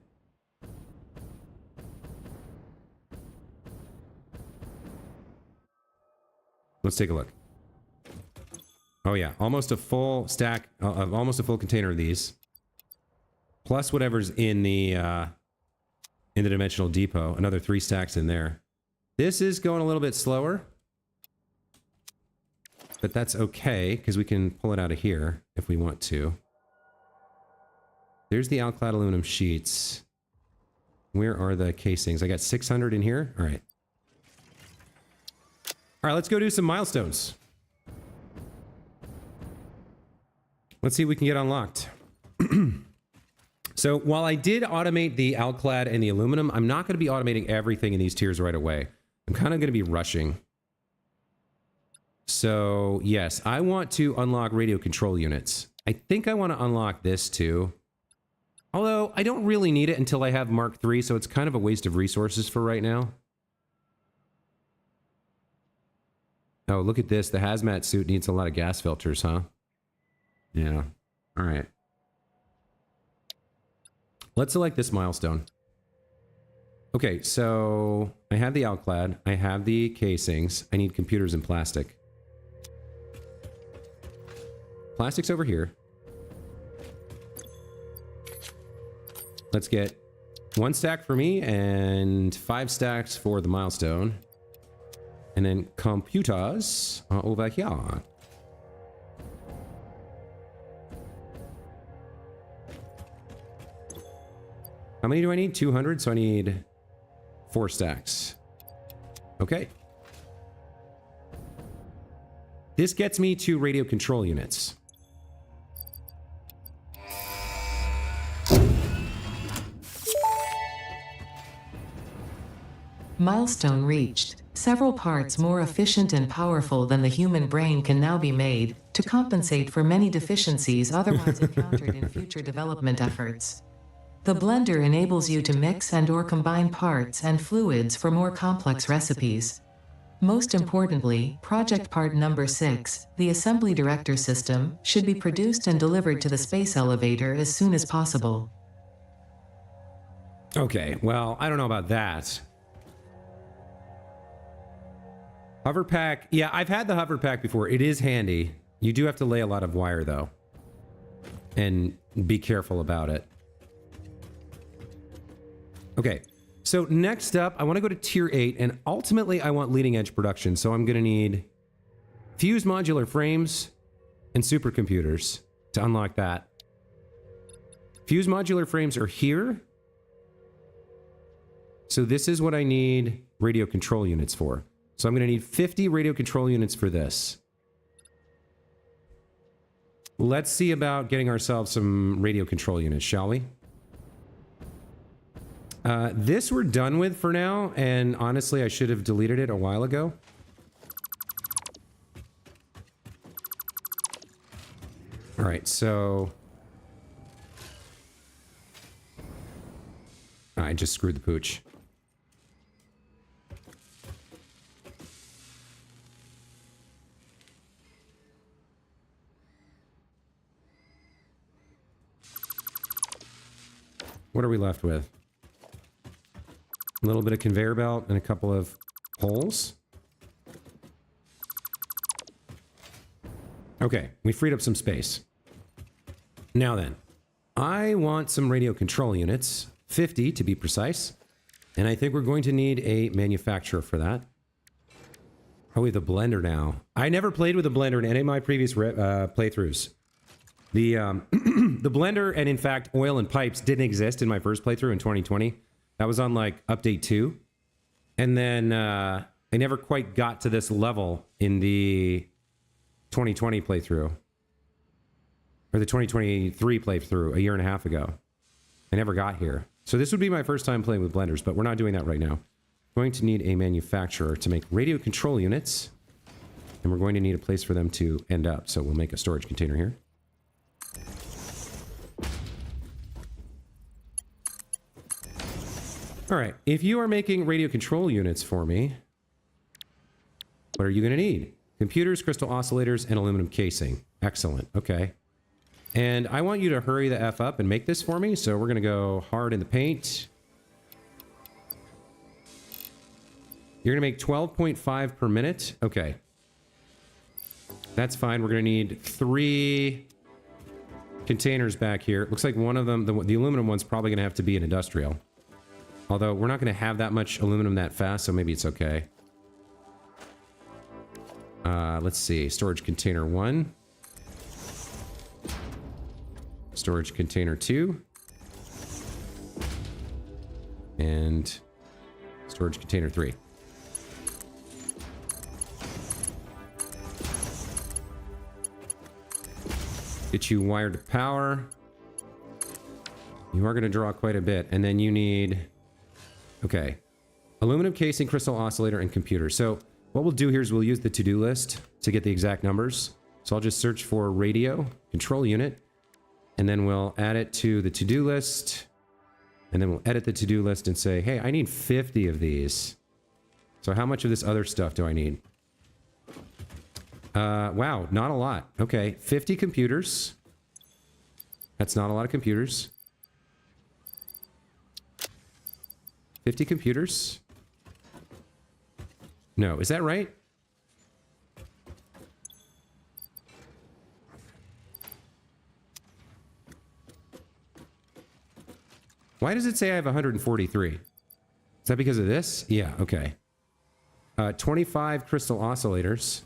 Let's take a look. Oh yeah, almost a full stack, almost a full container of these. Plus whatever's in the dimensional depot. Another 3 stacks in there. This is going a little bit slower. But that's okay, because we can pull it out of here if we want to. There's the ALCLAD aluminum sheets. Where are the casings? I got 600 in here. All right. All right, let's go do some milestones. Let's see if we can get unlocked. So while I did automate the ALCLAD and the aluminum, I'm not going to be automating everything in these tiers right away. I'm kind of going to be rushing. So yes, I want to unlock radio control units. I think I want to unlock this too. Although I don't really need it until I have Mark III, so it's kind of a waste of resources for right now. Oh, look at this. The hazmat suit needs a lot of gas filters, huh? Yeah. All right. Let's select this milestone. Okay, so I have the ALCLAD. I have the casings. I need computers and plastic. Plastic's over here. Let's get 1 stack for me and 5 stacks for the milestone. And then computers are over here. How many do I need? 200, so I need 4 stacks. Okay. This gets me to radio control units. Milestone reached. Several parts more efficient and powerful than the human brain can now be made to compensate for many deficiencies otherwise encountered in future development efforts. The blender enables you to mix and/or combine parts and fluids for more complex recipes. Most importantly, project part number 6, the assembly director system, should be produced and delivered to the space elevator as soon as possible. Okay, well, I don't know about that. Hover pack. Yeah, I've had the hover pack before. It is handy. You do have to lay a lot of wire, though. And be careful about it. Okay, so next up, I want to go to tier 8, and ultimately I want leading edge production. So I'm going to need fused modular frames and supercomputers to unlock that. Fused modular frames are here. So this is what I need radio control units for. So I'm going to need 50 radio control units for this. Let's see about getting ourselves some radio control units, shall we? This we're done with for now, and honestly, I should have deleted it a while ago. All right, so... I just screwed the pooch. What are we left with? A little bit of conveyor belt and a couple of holes. Okay, we freed up some space. Now then, I want some radio control units, 50 to be precise, and I think we're going to need a manufacturer for that. Oh, we have the blender now. I never played with a blender in any of my previous playthroughs. The the blender and in fact oil and pipes didn't exist in my first playthrough in 2020. That was on like update 2. And then I never quite got to this level in the 2020 playthrough. Or the 2023 playthrough a year and a half ago. I never got here. So this would be my first time playing with blenders, but we're not doing that right now. We're going to need a manufacturer to make radio control units. And we're going to need a place for them to end up. So we'll make a storage container here. All right, if you are making radio control units for me, what are you going to need? Computers, crystal oscillators, and aluminum casing. Excellent, okay. And I want you to hurry the F up and make this for me, so we're going to go hard in the paint. You're going to make 12.5 per minute? Okay. That's fine, we're going to need 3 containers back here. Looks like one of them, the aluminum one's probably going to have to be an industrial. Although, we're not going to have that much aluminum that fast, so maybe it's okay. Let's see. Storage container 1. Storage container 2. And storage container 3. Get you wired to power. You are going to draw quite a bit. And then you need... Okay. Aluminum casing, crystal oscillator, and computer. So what we'll do here is we'll use the to-do list to get the exact numbers. So I'll just search for radio control unit, and then we'll add it to the to-do list, and then we'll edit the to-do list and say, hey, I need 50 of these. So how much of this other stuff do I need? Wow, not a lot. Okay, 50 computers. That's not a lot of computers. 50 computers? No, is that right? Why does it say I have 143? Is that because of this? Yeah, okay. 25 crystal oscillators.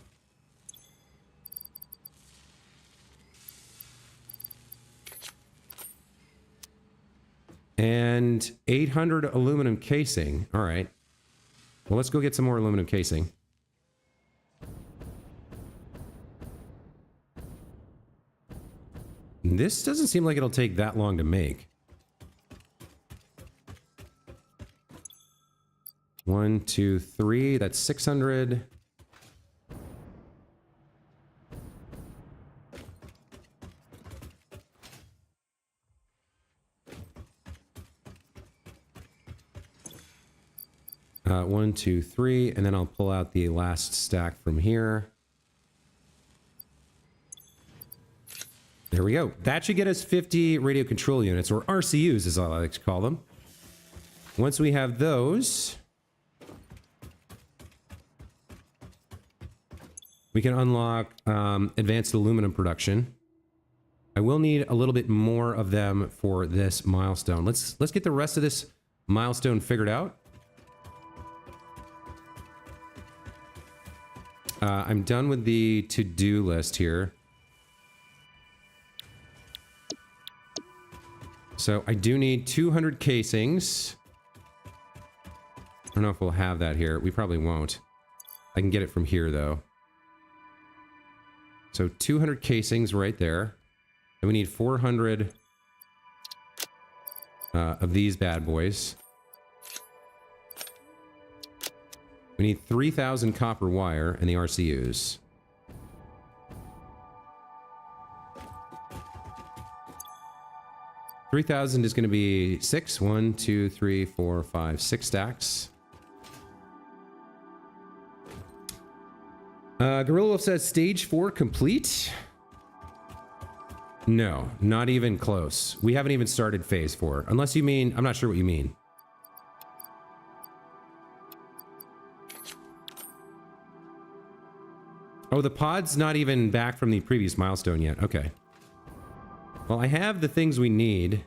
And 800 aluminum casing. All right. Well, let's go get some more aluminum casing. This doesn't seem like it'll take that long to make. 1, 2, 3. That's 600. One, two, three, and then I'll pull out the last stack from here. There we go. That should get us 50 radio control units, or RCUs as I like to call them. Once we have those, we can unlock advanced aluminum production. I will need a little bit more of them for this milestone. Let's get the rest of this milestone figured out. I'm done with the to-do list here. So I do need 200 casings. I don't know if we'll have that here. We probably won't. I can get it from here, though. So 200 casings right there. And we need 400 of these bad boys. We need 3,000 copper wire and the RCUs. $3,000 is going to be 6. 1, 2, 3, 4, 5, 6 stacks. Gorilla Wolf says stage 4 complete. No, not even close. We haven't even started phase 4. Unless you mean, I'm not sure what you mean. Oh, the pod's not even back from the previous milestone yet. Okay. Well, I have the things we need.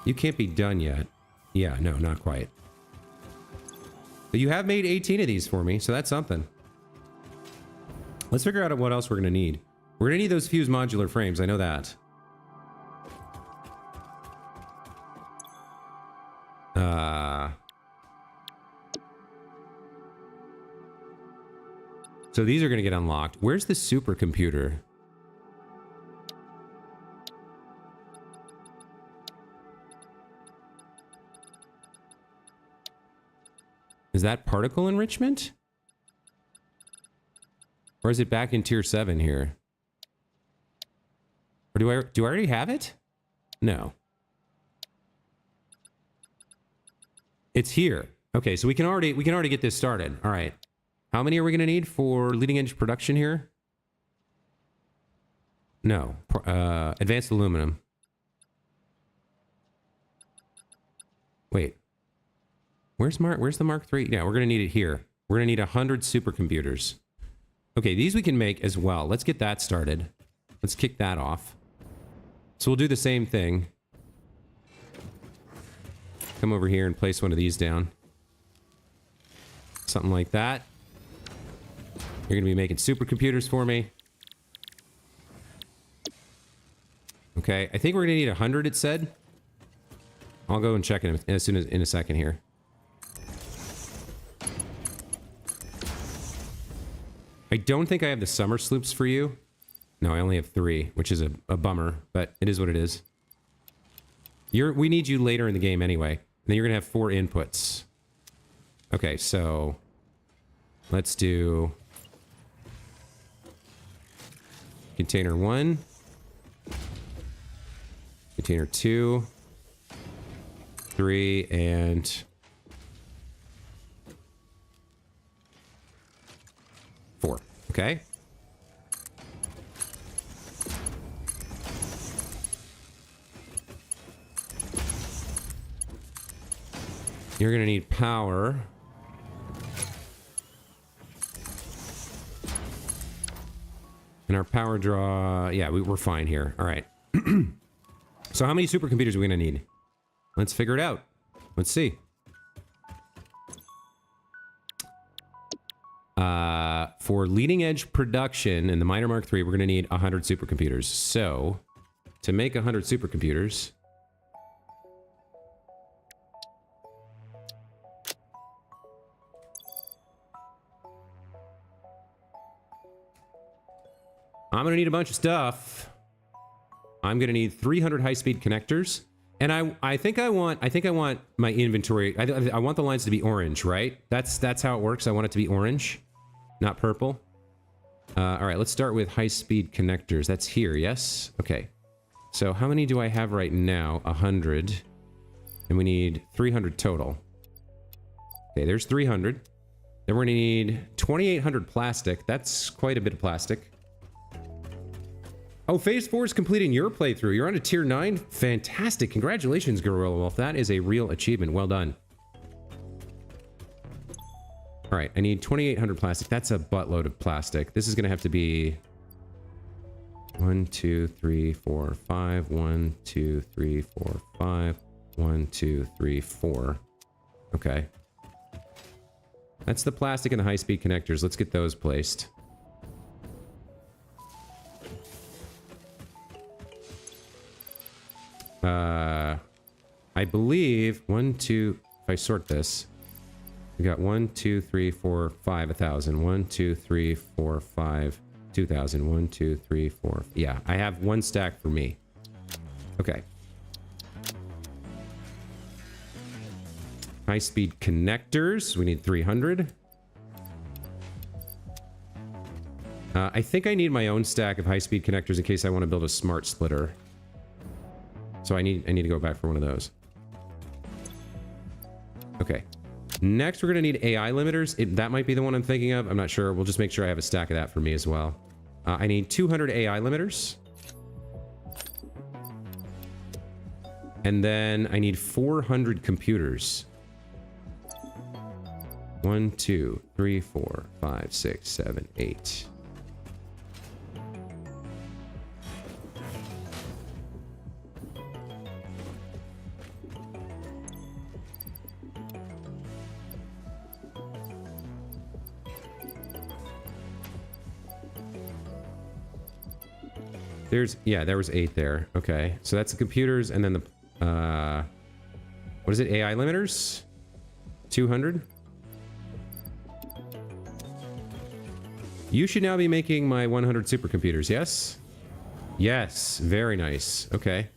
You can't be done yet. Yeah, no, not quite. But you have made 18 of these for me, so that's something. Let's figure out what else we're going to need. We're going to need those fused modular frames, I know that. So these are going to get unlocked. Where's the supercomputer? Is that particle enrichment? Or is it back in tier 7 here? Or do I already have it? No. It's here. Okay, so we can already get this started. All right. How many are we going to need for leading edge production here? No. Advanced aluminum. Wait. Where's the Mark III? Yeah, we're going to need it here. We're going to need 100 supercomputers. Okay, these we can make as well. Let's get that started. Let's kick that off. So we'll do the same thing. Come over here and place one of these down. Something like that. You're going to be making supercomputers for me. Okay, I think we're going to need 100, it said. I'll go and check in a second here. I don't think I have the summer sloops for you. No, I only have 3, which is a bummer, but it is what it is. We need you later in the game anyway. And then you're going to have 4 inputs. Okay, so let's do container 1, container 2, 3, and 4. Okay. You're going to need power. And our power draw... Yeah, we're fine here. All right. So how many supercomputers are we going to need? Let's figure it out. Let's see. For leading edge production in the Miner Mark III, we're going to need 100 supercomputers. So, to make 100 supercomputers... I'm going to need a bunch of stuff. I'm going to need 300 high-speed connectors. And I think I want my inventory... I want the lines to be orange, right? That's how it works. I want it to be orange, not purple. All right, let's start with high-speed connectors. That's here, yes? Okay. So how many do I have right now? 100. And we need 300 total. Okay, there's 300. Then we're going to need 2,800 plastic. That's quite a bit of plastic. Oh, Phase 4 is completing your playthrough. You're on a Tier 9? Fantastic. Congratulations, Gorilla Wolf. That is a real achievement. Well done. All right, I need 2,800 plastic. That's a buttload of plastic. This is going to have to be 1, 2, 3, 4, 5. 1, 2, 3, 4, 5. 1, 2, 3, 4. Okay. That's the plastic and the high-speed connectors. Let's get those placed. I believe 1, 2, if I sort this, we got 1, 2, 3, 4, 5, 1,000. 1, 2, 3, 4, 5, 2,000. 1, 2, 3, 4. Yeah, I have one stack for me. Okay. High-speed connectors. We need 300. I think I need my own stack of high-speed connectors in case I want to build a smart splitter. So I need to go back for one of those. Okay. Next, we're going to need AI limiters. That might be the one I'm thinking of. I'm not sure. We'll just make sure I have a stack of that for me as well. I need 200 AI limiters. And then I need 400 computers. 1, 2, 3, 4, 5, 6, 7, 8. There was 8 there. Okay, so that's the computers, and then the what is it? AI limiters? 200. You should now be making my 100 supercomputers. Yes. Yes. Very nice. Okay.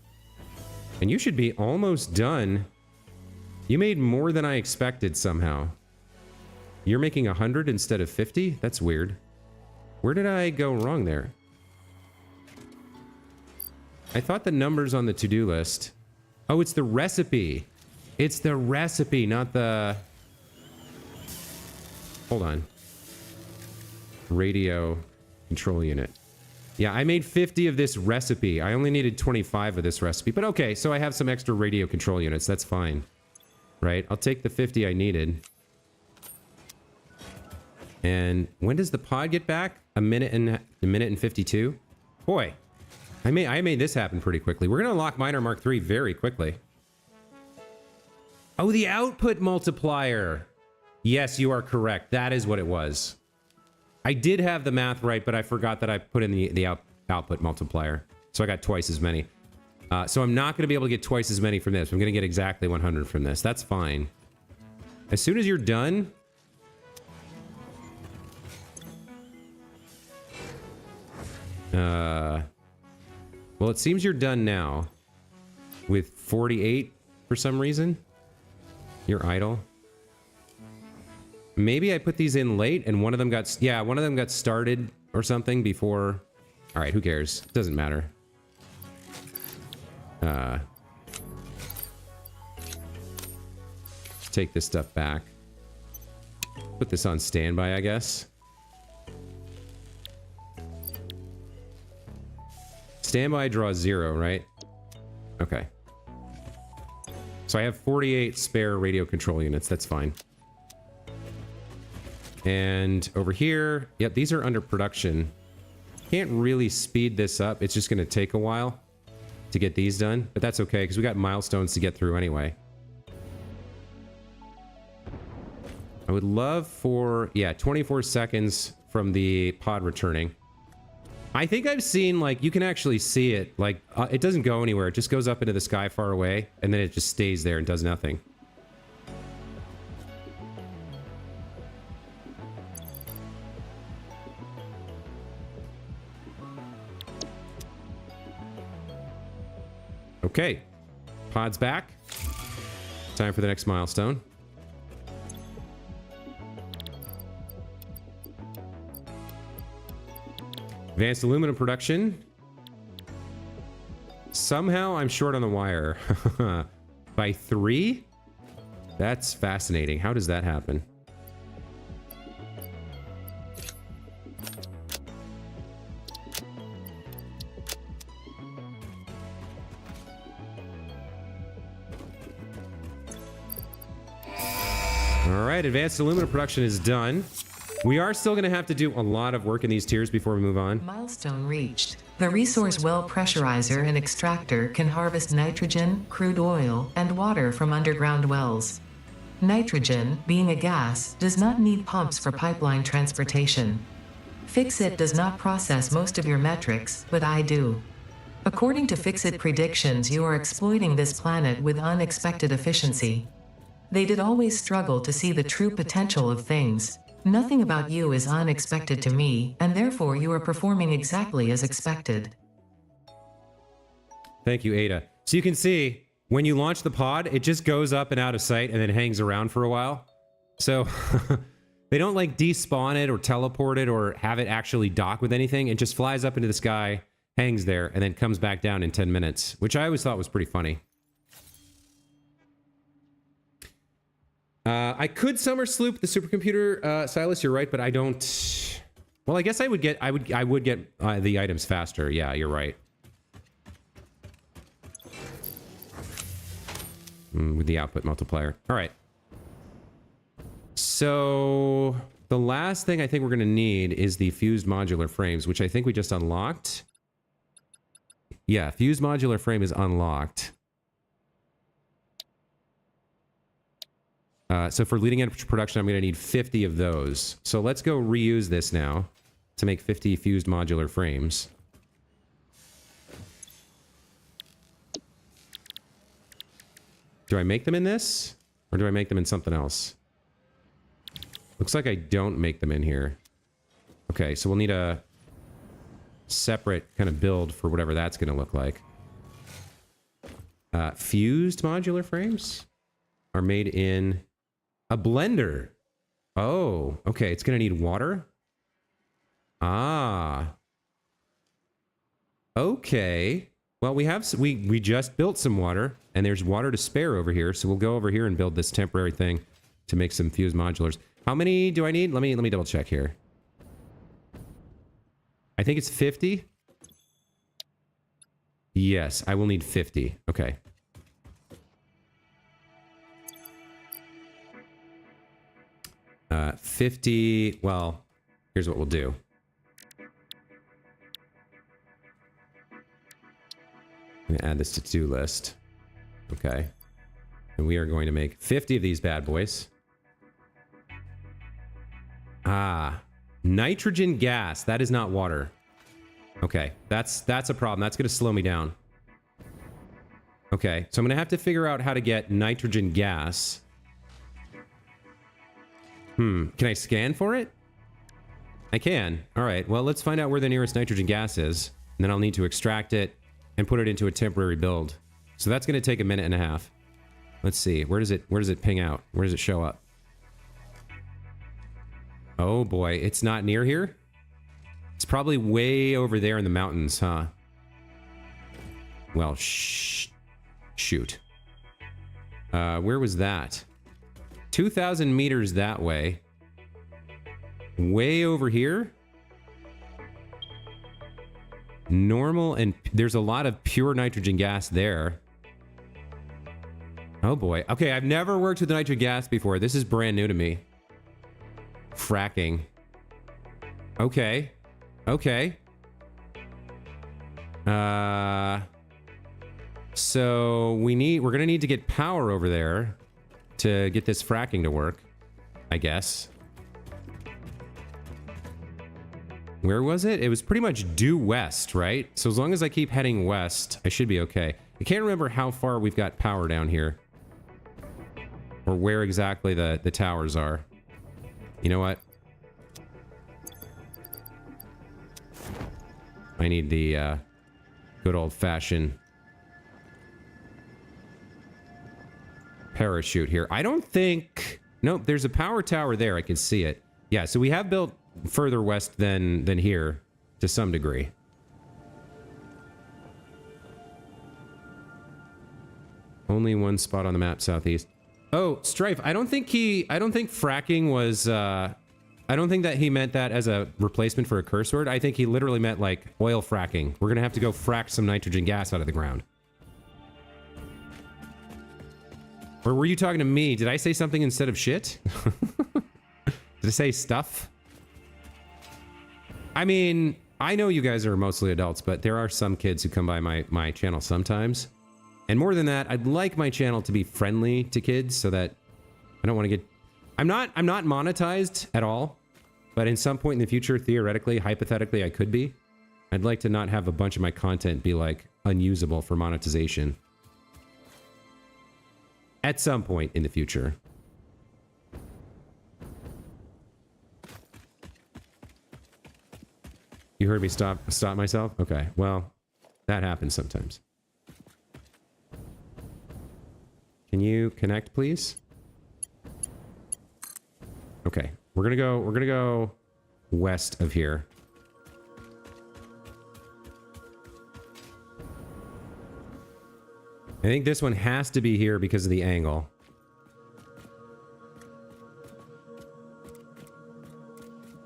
And you should be almost done. You made more than I expected somehow. You're making 100 instead of 50? That's weird. Where did I go wrong there? I thought the numbers on the to-do list... Oh, it's the recipe. It's the recipe, not the... Hold on. Radio control unit. Yeah, I made 50 of this recipe. I only needed 25 of this recipe. But okay, so I have some extra radio control units. That's fine. Right? I'll take the 50 I needed. And when does the pod get back? A minute and 52? Boy, I made this happen pretty quickly. We're going to unlock Miner Mark III very quickly. Oh, the output multiplier. Yes, you are correct. That is what it was. I did have the math right, but I forgot that I put in the output multiplier. So I got twice as many. So I'm not going to be able to get twice as many from this. I'm going to get exactly 100 from this. That's fine. As soon as you're done... well, it seems you're done now. With 48 for some reason. You're idle. Maybe I put these in late and one of them got... Yeah, one of them got started or something before... Alright, who cares? It doesn't matter. Take this stuff back. Put this on standby, I guess. Standby draws 0, right? Okay. So I have 48 spare radio control units. That's fine. And over here, yep, these are under production. Can't really speed this up. It's just going to take a while to get these done. But that's okay, because we got milestones to get through anyway. I would love for... Yeah, 24 seconds from the pod returning. I think I've seen, like, you can actually see it. Like, it doesn't go anywhere. It just goes up into the sky far away, and then it just stays there and does nothing. Okay. Pod's back. Time for the next milestone. Advanced aluminum production. Somehow I'm short on the wire. By 3? That's fascinating. How does that happen? All right, advanced aluminum production is done. We are still going to have to do a lot of work in these tiers before we move on. Milestone reached. The resource well pressurizer and extractor can harvest nitrogen, crude oil, and water from underground wells. Nitrogen, being a gas, does not need pumps for pipeline transportation. Fixit does not process most of your metrics, but I do. According to Fixit predictions, you are exploiting this planet with unexpected efficiency. They did always struggle to see the true potential of things. Nothing about you is unexpected to me, and therefore you are performing exactly as expected. Thank you, Ada. So you can see, when you launch the pod, it just goes up and out of sight and then hangs around for a while. So they don't like despawn it or teleport it or have it actually dock with anything. It just flies up into the sky, hangs there, and then comes back down in 10 minutes, which I always thought was pretty funny. I could summer sloop the supercomputer, Silas. You're right, but I don't. Well, I guess I would get the items faster. Yeah, you're right. With the output multiplier. All right. So the last thing I think we're going to need is the fused modular frames, which I think we just unlocked. Yeah, fused modular frame is unlocked. So for leading edge production, I'm going to need 50 of those. So let's go reuse this now to make 50 fused modular frames. Do I make them in this? Or do I make them in something else? Looks like I don't make them in here. Okay, so we'll need a separate kind of build for whatever that's going to look like. Fused modular frames are made in a blender. Oh, okay. It's going to need water. Ah. Okay. Well, we just built some water, and there's water to spare over here, so we'll go over here and build this temporary thing to make some fused modulars. How many do I need? Let me double check here. I think it's 50. Yes, I will need 50. Okay. Uh, 50. Well, here's what we'll do. I'm gonna add this to to-do list. Okay. And we are going to make 50 of these bad boys. Ah, nitrogen gas. That is not water. Okay, that's a problem. That's going to slow me down. Okay, so I'm going to have to figure out how to get nitrogen gas. Can I scan for it? I can. All right, well, let's find out where the nearest nitrogen gas is. And then I'll need to extract it and put it into a temporary build. So that's going to take a minute and a half. Let's see. Where does it ping out? Where does it show up? Oh boy, it's not near here? It's probably way over there in the mountains, huh? Well, shoot. Where was that? 2,000 meters that way. Way over here? Normal, and there's a lot of pure nitrogen gas there. Oh boy. Okay, I've never worked with nitrogen gas before. This is brand new to me. Fracking. Okay. Okay. So we're gonna need to get power over there to get this fracking to work, I guess. Where was it? It was pretty much due west, right? So as long as I keep heading west, I should be okay. I can't remember how far we've got power down here. Or where exactly the towers are. You know what? I need the good old-fashioned parachute here. I don't think... Nope, there's a power tower there. I can see it. Yeah, so we have built further west than here to some degree. Only one spot on the map southeast. Oh, Strife, I don't think fracking was, I don't think that he meant that as a replacement for a curse word. I think he literally meant, like, oil fracking. We're gonna have to go frack some nitrogen gas out of the ground. Or were you talking to me? Did I say something instead of shit? Did I say stuff? I mean, I know you guys are mostly adults, but there are some kids who come by my channel sometimes. And more than that, I'd like my channel to be friendly to kids so that I don't want to get... I'm not monetized at all, but in some point in the future, theoretically, hypothetically, I could be. I'd like to not have a bunch of my content be like unusable for monetization. At some point in the future. You heard me stop myself? Okay, well, that happens sometimes. Can you connect, please? Okay, we're gonna go west of here. I think this one has to be here because of the angle.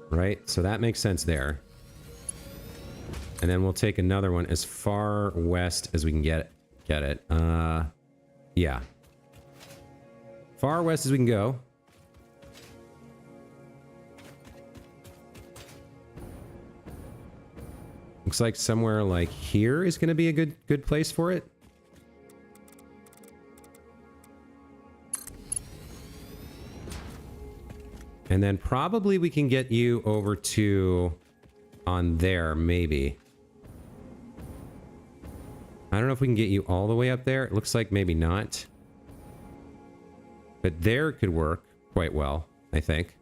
Right? So that makes sense there. And then we'll take another one as far west as we can get it. Yeah. Far west as we can go. Looks like somewhere like here is going to be a good place for it. And then probably we can get you over to on there, maybe. I don't know if we can get you all the way up there. It looks like maybe not. But there could work quite well, I think.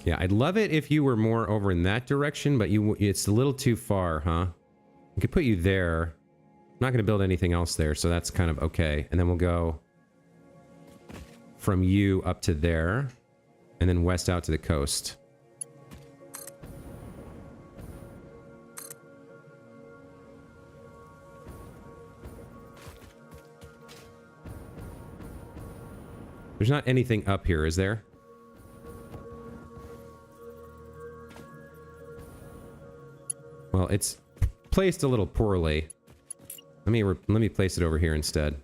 Yeah, I'd love it if you were more over in that direction, but it's a little too far, huh? We could put you there. I'm not going to build anything else there, so that's kind of okay. And then we'll go from you up to there, and then west out to the coast. There's not anything up here, is there? Well, it's placed a little poorly. Let me place it over here instead.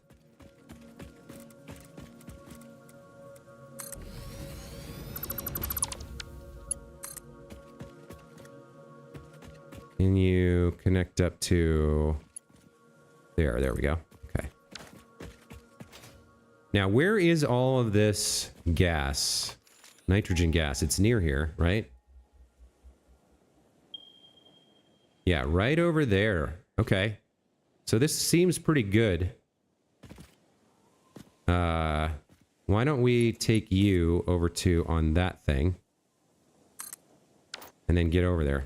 Can you connect up to there? There we go. Okay. Now, where is all of this gas? Nitrogen gas. It's near here, right? Yeah, right over there. Okay. So this seems pretty good. Why don't we take you over to on that thing? And then get over there.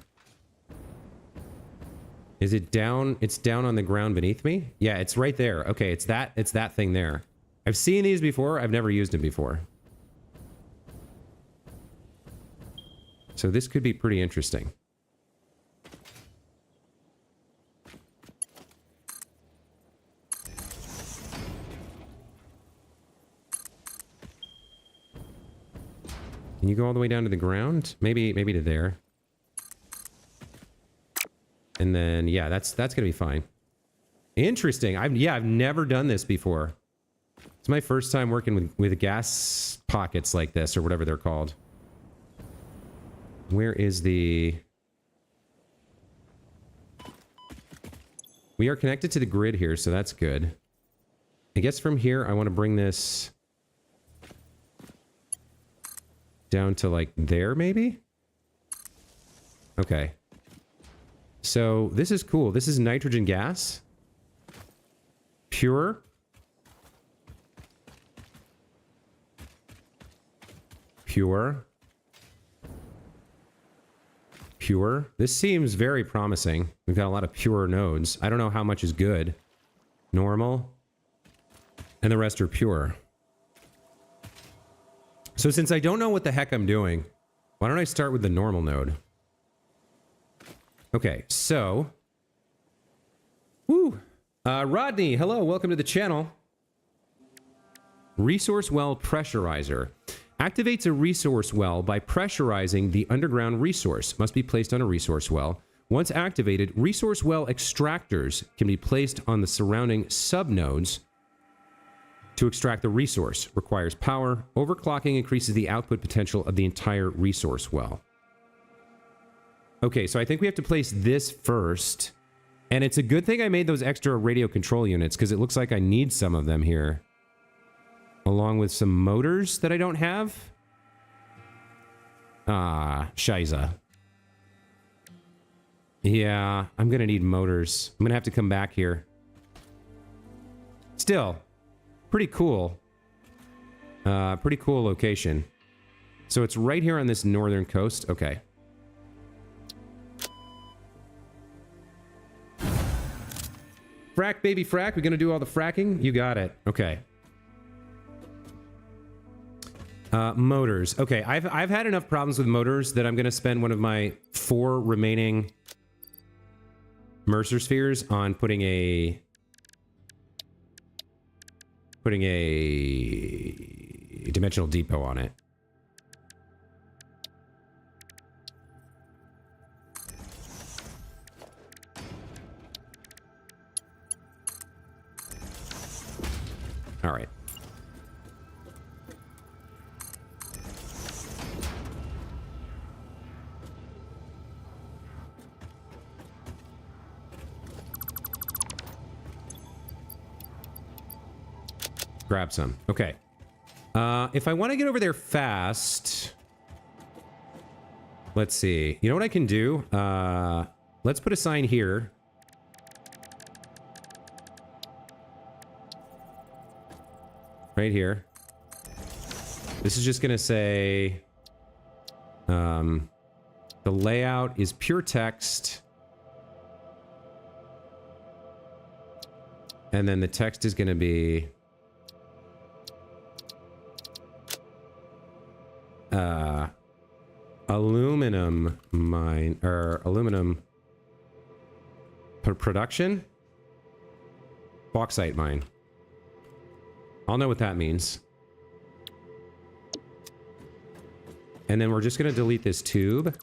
Is it down? It's down on the ground beneath me? Yeah, it's right there. Okay, it's that thing there. I've seen these before. I've never used them before. So this could be pretty interesting. Can you go all the way down to the ground? Maybe to there. And then, yeah, that's gonna be fine. Interesting. I've never done this before. It's my first time working with gas pockets like this, or whatever they're called. Where is the... We are connected to the grid here, so that's good. I guess from here, I want to bring this down to like there, maybe? Okay. So this is cool. This is nitrogen gas. Pure. Pure. Pure. This seems very promising. We've got a lot of pure nodes. I don't know how much is good. Normal. And the rest are pure. So since I don't know what the heck I'm doing, why don't I start with the normal node? Okay, so... Woo! Rodney, hello, welcome to the channel. Resource well pressurizer. Activates a resource well by pressurizing the underground resource. Must be placed on a resource well Once activated, resource well extractors can be placed on the surrounding subnodes to extract the resource. Requires power. Overclocking increases the output potential of the entire resource well. Okay, so I think we have to place this first. And it's a good thing I made those extra radio control units, because it looks like I need some of them here. Along with some motors that I don't have. Ah, shiza. Yeah, I'm gonna need motors. I'm gonna have to come back here. Still, pretty cool. Pretty cool location. So it's right here on this northern coast. Okay. Frack, baby, frack. We're gonna do all the fracking? You got it. Okay. Motors. Okay, I've had enough problems with motors that I'm gonna spend one of my 4 remaining Mercer spheres on putting a dimensional depot on it. All right. Grab some. Okay. If I want to get over there fast, let's see. You know what I can do? Let's put a sign here. Right here. This is just going to say, the layout is pure text. And then the text is going to be, aluminum mine, or aluminum production? Bauxite mine. I'll know what that means. And then we're just going to delete this tube.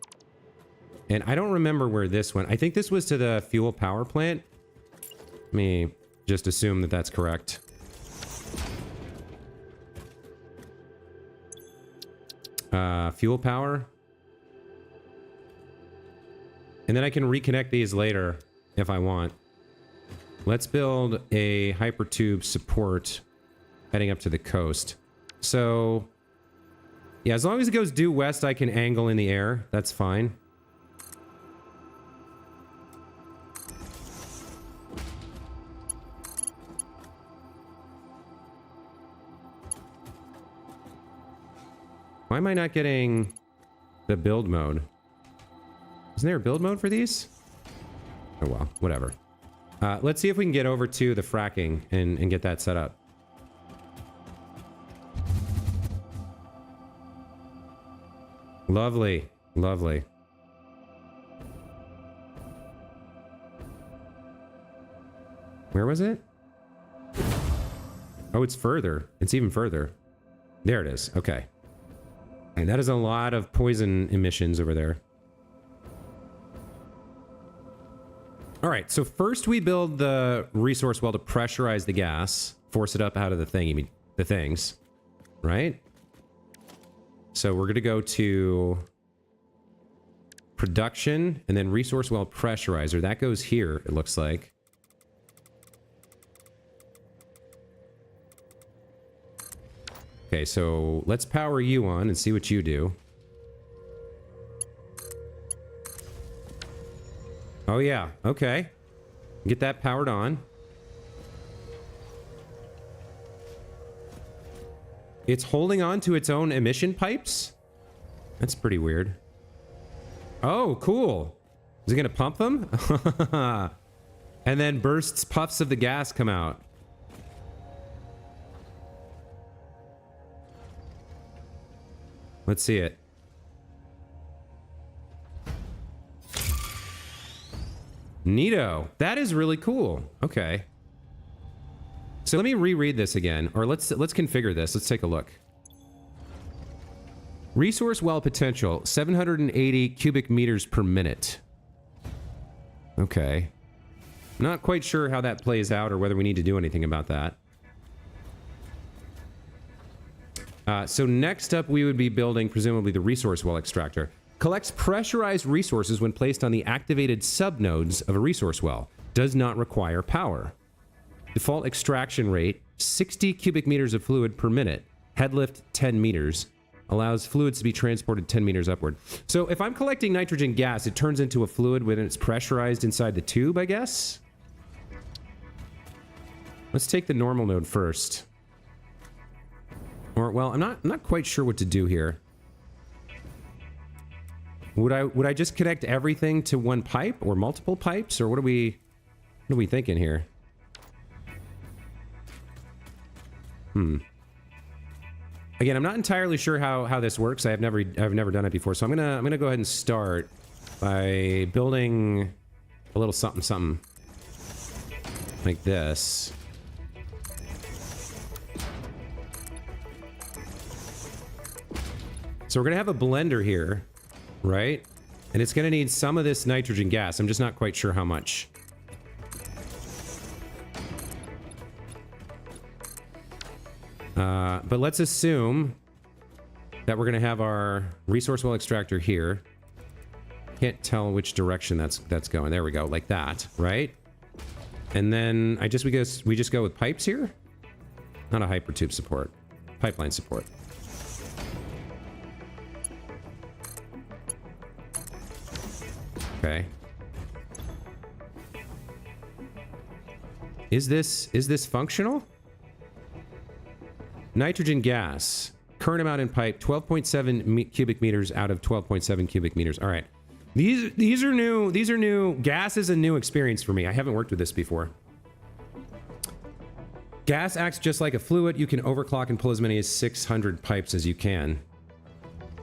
And I don't remember where this went. I think this was to the fuel power plant. Let me just assume that that's correct. Fuel power. And then I can reconnect these later if I want. Let's build a hypertube support heading up to the coast. So, yeah, as long as it goes due west, I can angle in the air. That's fine. Why am I not getting the build mode? Isn't there a build mode for these? Oh well, whatever. Let's see if we can get over to the fracking and get that set up. Lovely, lovely. Where was it? Oh, it's further. It's even further. There it is. Okay. And that is a lot of poison emissions over there. All right, so first we build the resource well to pressurize the gas, force it up out of the thing, you mean the things, right? So we're gonna go to production and then resource well pressurizer. That goes here, it looks like. Okay, so let's power you on and see what you do. Oh yeah, okay. Get that powered on. It's holding on to its own emission pipes? That's pretty weird. Oh, cool. Is it gonna pump them? And then bursts, puffs of the gas come out. Let's see it. Neato. That is really cool. Okay. So let me reread this again, or let's configure this. Let's take a look. Resource well potential, 780 cubic meters per minute. Okay. Not quite sure how that plays out or whether we need to do anything about that. So next up, we would be building, presumably, the resource well extractor. Collects pressurized resources when placed on the activated subnodes of a resource well. Does not require power. Default extraction rate, 60 cubic meters of fluid per minute. Head lift, 10 meters. Allows fluids to be transported 10 meters upward. So if I'm collecting nitrogen gas, it turns into a fluid when it's pressurized inside the tube, I guess? Let's take the normal node first. Or, well, I'm not quite sure what to do here. Would I just connect everything to one pipe or multiple pipes, or what are we thinking here? Again, I'm not entirely sure how this works. I've never done it before, so I'm gonna go ahead and start by building a little something like this. So we're gonna have a blender here, right? And it's gonna need some of this nitrogen gas. I'm just not quite sure how much. But let's assume that we're gonna have our resource well extractor here. Can't tell which direction that's going. There we go, like that, right? And then we just go with pipes here. Not a hypertube support, pipeline support. Okay. Is this functional? Nitrogen gas. Current amount in pipe, 12.7 cubic meters out of 12.7 cubic meters. All right. These are new. Gas is a new experience for me. I haven't worked with this before. Gas acts just like a fluid. You can overclock and pull as many as 600 pipes as you can.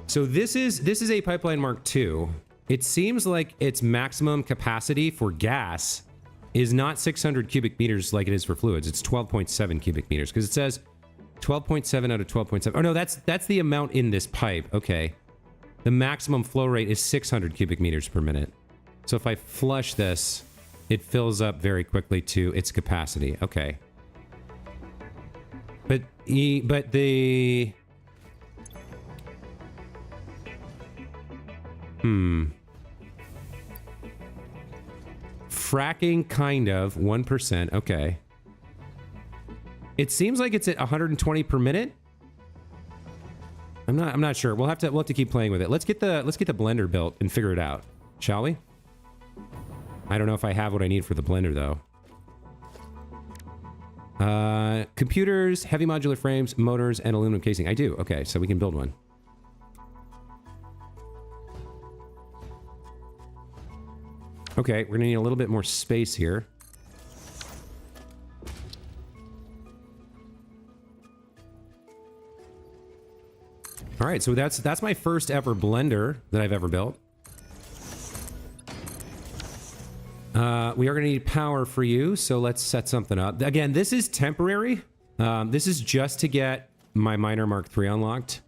So this is a pipeline Mark II. It seems like its maximum capacity for gas is not 600 cubic meters like it is for fluids. It's 12.7 cubic meters because it says 12.7 out of 12.7. Oh no, that's the amount in this pipe. Okay. The maximum flow rate is 600 cubic meters per minute. So if I flush this, it fills up very quickly to its capacity. Okay. But the fracking, kind of 1%. Okay. It seems like it's at 120 per minute. I'm not sure. We'll have to keep playing with it. Let's get the blender built and figure it out, shall we? I don't know if I have what I need for the blender though. Computers, heavy modular frames, motors, and aluminum casing. I do. Okay, so we can build one. Okay, we're gonna need a little bit more space here. All right, so that's my first ever blender that I've ever built. We are going to need power for you, so let's set something up. Again, this is temporary. This is just to get my miner Mark III unlocked.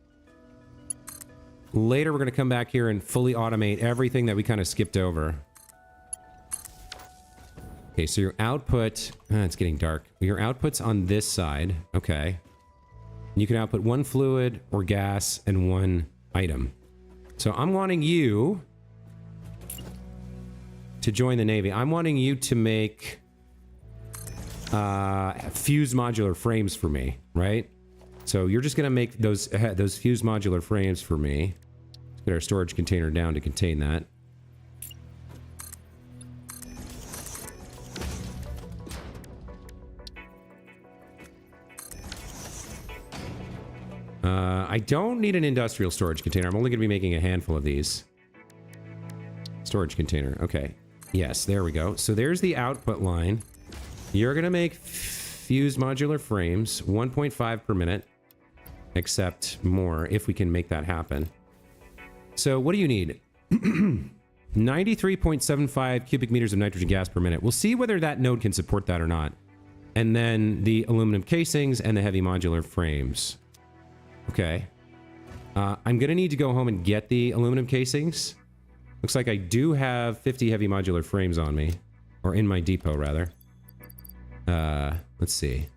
Later, we're going to come back here and fully automate everything that we kind of skipped over. Okay, so your output... it's getting dark. Your output's on this side. Okay. You can output one fluid or gas and one item. So I'm wanting you to join the Navy. I'm wanting you to make fused modular frames for me, right? So you're just gonna make those fused modular frames for me. Let's get our storage container down to contain that. I don't need an industrial storage container. I'm only going to be making a handful of these. Storage container. Okay. Yes, there we go. So there's the output line. You're going to make fused modular frames, 1.5 per minute, except more if we can make that happen. So what do you need? 93.75 cubic meters of nitrogen gas per minute. We'll see whether that node can support that or not. And then the aluminum casings and the heavy modular frames. Okay. I'm going to need to go home and get the aluminum casings. Looks like I do have 50 heavy modular frames on me. Or in my depot, rather. Let's see.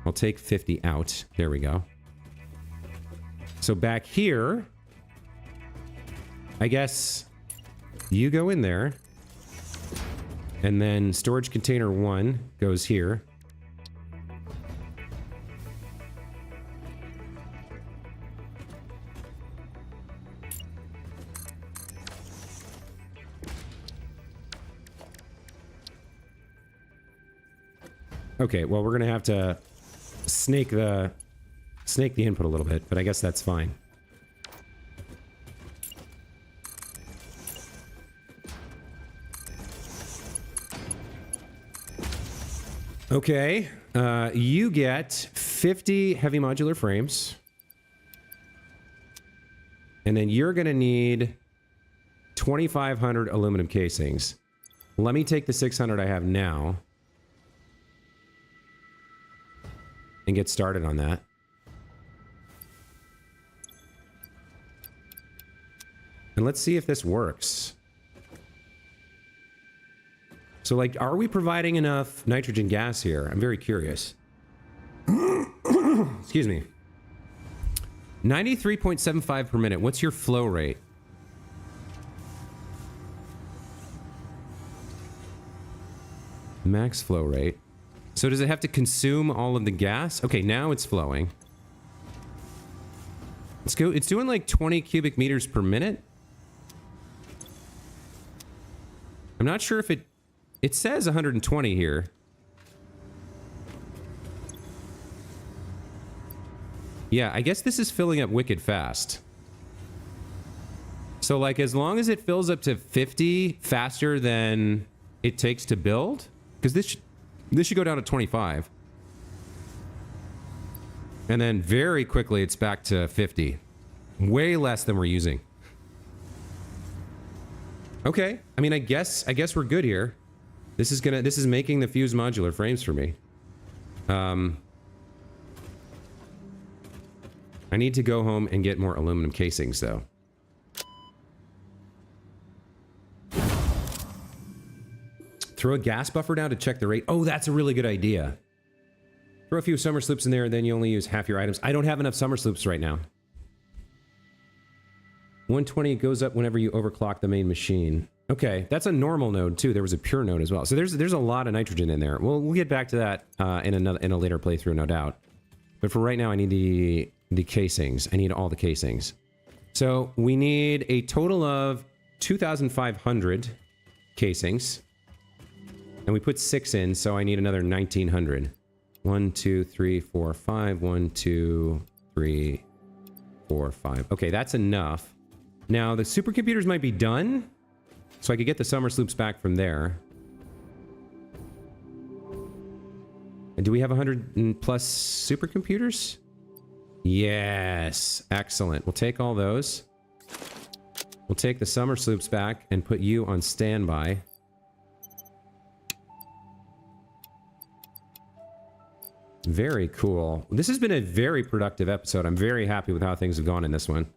I'll take 50 out. There we go. So back here, I guess you go in there. And then storage container 1 goes here. Okay, well, we're gonna have to snake the input a little bit, but I guess that's fine. Okay, you get 50 heavy modular frames. And then you're gonna need 2,500 aluminum casings. Let me take the 600 I have now and get started on that. And let's see if this works. So, like, are we providing enough nitrogen gas here? I'm very curious. Excuse me. 93.75 per minute. What's your flow rate? Max flow rate. So does it have to consume all of the gas? Okay, now it's flowing. Let's go. It's doing like 20 cubic meters per minute. I'm not sure if it says 120 here. Yeah, I guess this is filling up wicked fast. So like as long as it fills up to 50 faster than it takes to build, because this should go down to 25. And then very quickly it's back to 50. Way less than we're using. Okay. I mean, I guess we're good here. This is making the fused modular frames for me. I need to go home and get more aluminum casings though. Throw a gas buffer down to check the rate. Oh, that's a really good idea. Throw a few summer sloops in there, and then you only use half your items. I don't have enough summer sloops right now. 120 goes up whenever you overclock the main machine. Okay, that's a normal node too. There was a pure node as well. So there's a lot of nitrogen in there. We'll get back to that in a later playthrough, no doubt. But for right now, I need the casings. I need all the casings. So we need a total of 2,500 casings. And we put 6 in, so I need another 1,900. 1, 2, 3, 4, 5. 1, 2, 3, 4, 5. Okay, that's enough. Now, the supercomputers might be done, so I could get the summer sloops back from there. And do we have 100 plus supercomputers? Yes. Excellent. We'll take all those. We'll take the summer sloops back and put you on standby. Very cool. This has been a very productive episode. I'm very happy with how things have gone in this one.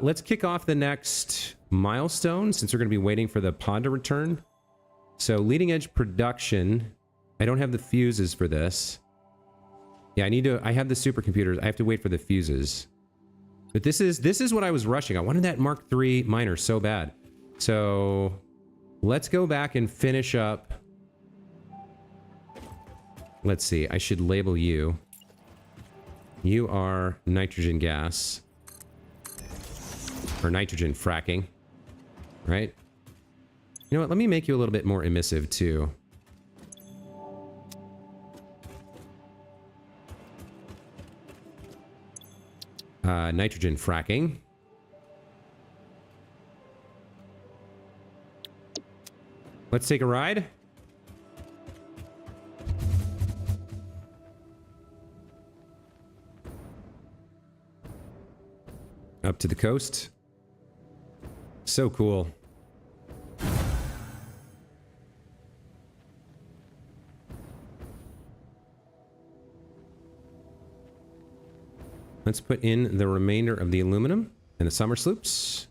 Let's kick off the next milestone since we're going to be waiting for the pod to return. So leading edge production. I don't have the fuses for this. Yeah, I have the supercomputers. I have to wait for the fuses. But this is what I was rushing. I wanted that Mark III miner so bad. So let's go back and finish up. Let's see. I should label you. You are nitrogen gas. Or nitrogen fracking. Right? You know what? Let me make you a little bit more emissive too. Nitrogen fracking. Let's take a ride. Up to the coast. So cool. Let's put in the remainder of the aluminum and the summer sloops.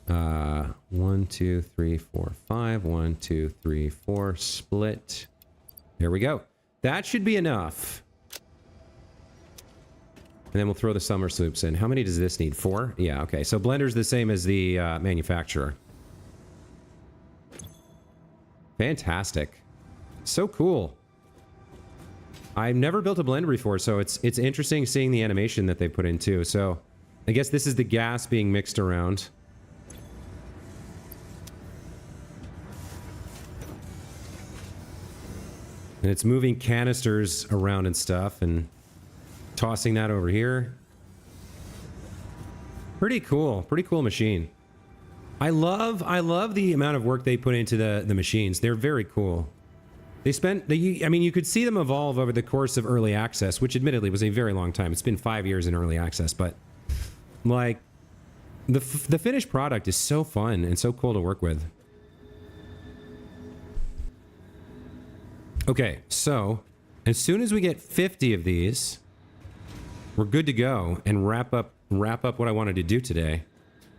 1, 2, 3, 4, 5. 1, 2, 3, 4. Split. There we go. That should be enough. And then we'll throw the summer sloops in. How many does this need? 4? Yeah, okay. So blender's the same as the manufacturer. Fantastic. So cool. I've never built a blender before, so it's interesting seeing the animation that they put in too. So I guess this is the gas being mixed around. And it's moving canisters around and stuff and tossing that over here. Pretty cool machine. I love the amount of work they put into the machines. They're very cool. I mean, you could see them evolve over the course of early access, which admittedly was a very long time. It's been 5 years in early access, but like the finished product is so fun and so cool to work with. Okay, so as soon as we get 50 of these, we're good to go and wrap up what I wanted to do today.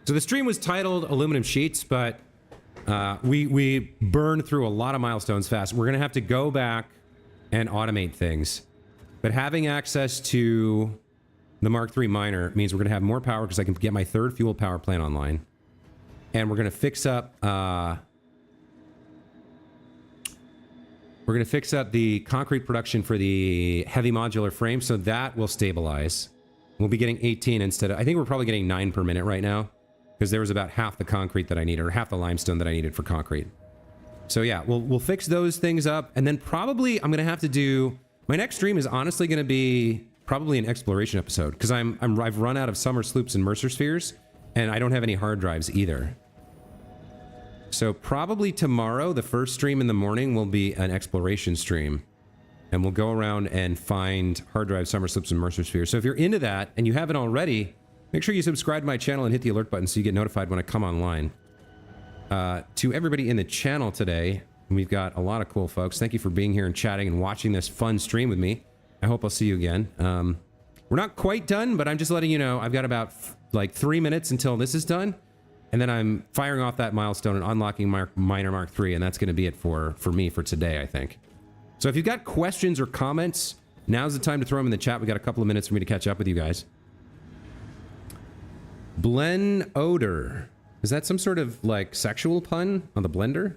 So the stream was titled Aluminum Sheets, but we burned through a lot of milestones fast. We're gonna have to go back and automate things. But having access to the Mark III miner means we're gonna have more power because I can get my 3rd fuel power plant online. And we're gonna fix up the concrete production for the heavy modular frame, so that will stabilize. We'll be getting 18 instead of... I think we're probably getting 9 per minute right now, because there was about half the concrete that I needed, or half the limestone that I needed for concrete. So yeah, we'll fix those things up, and then probably I'm going to have to do... My next stream is honestly going to be probably an exploration episode, because I've run out of summer sloops and Mercer spheres, and I don't have any hard drives either. So probably tomorrow, the first stream in the morning will be an exploration stream. And we'll go around and find hard drive, summer slips, and Mercer spheres. So if you're into that and you haven't already, make sure you subscribe to my channel and hit the alert button so you get notified when I come online. To everybody in the channel today, we've got a lot of cool folks. Thank you for being here and chatting and watching this fun stream with me. I hope I'll see you again. We're not quite done, but I'm just letting you know I've got about like 3 minutes until this is done. And then I'm firing off that milestone and unlocking Miner Mark III, and that's going to be it for me for today, I think. So if you've got questions or comments, now's the time to throw them in the chat. We got a couple of minutes for me to catch up with you guys. Blen odor. Is that some sort of like sexual pun on the blender?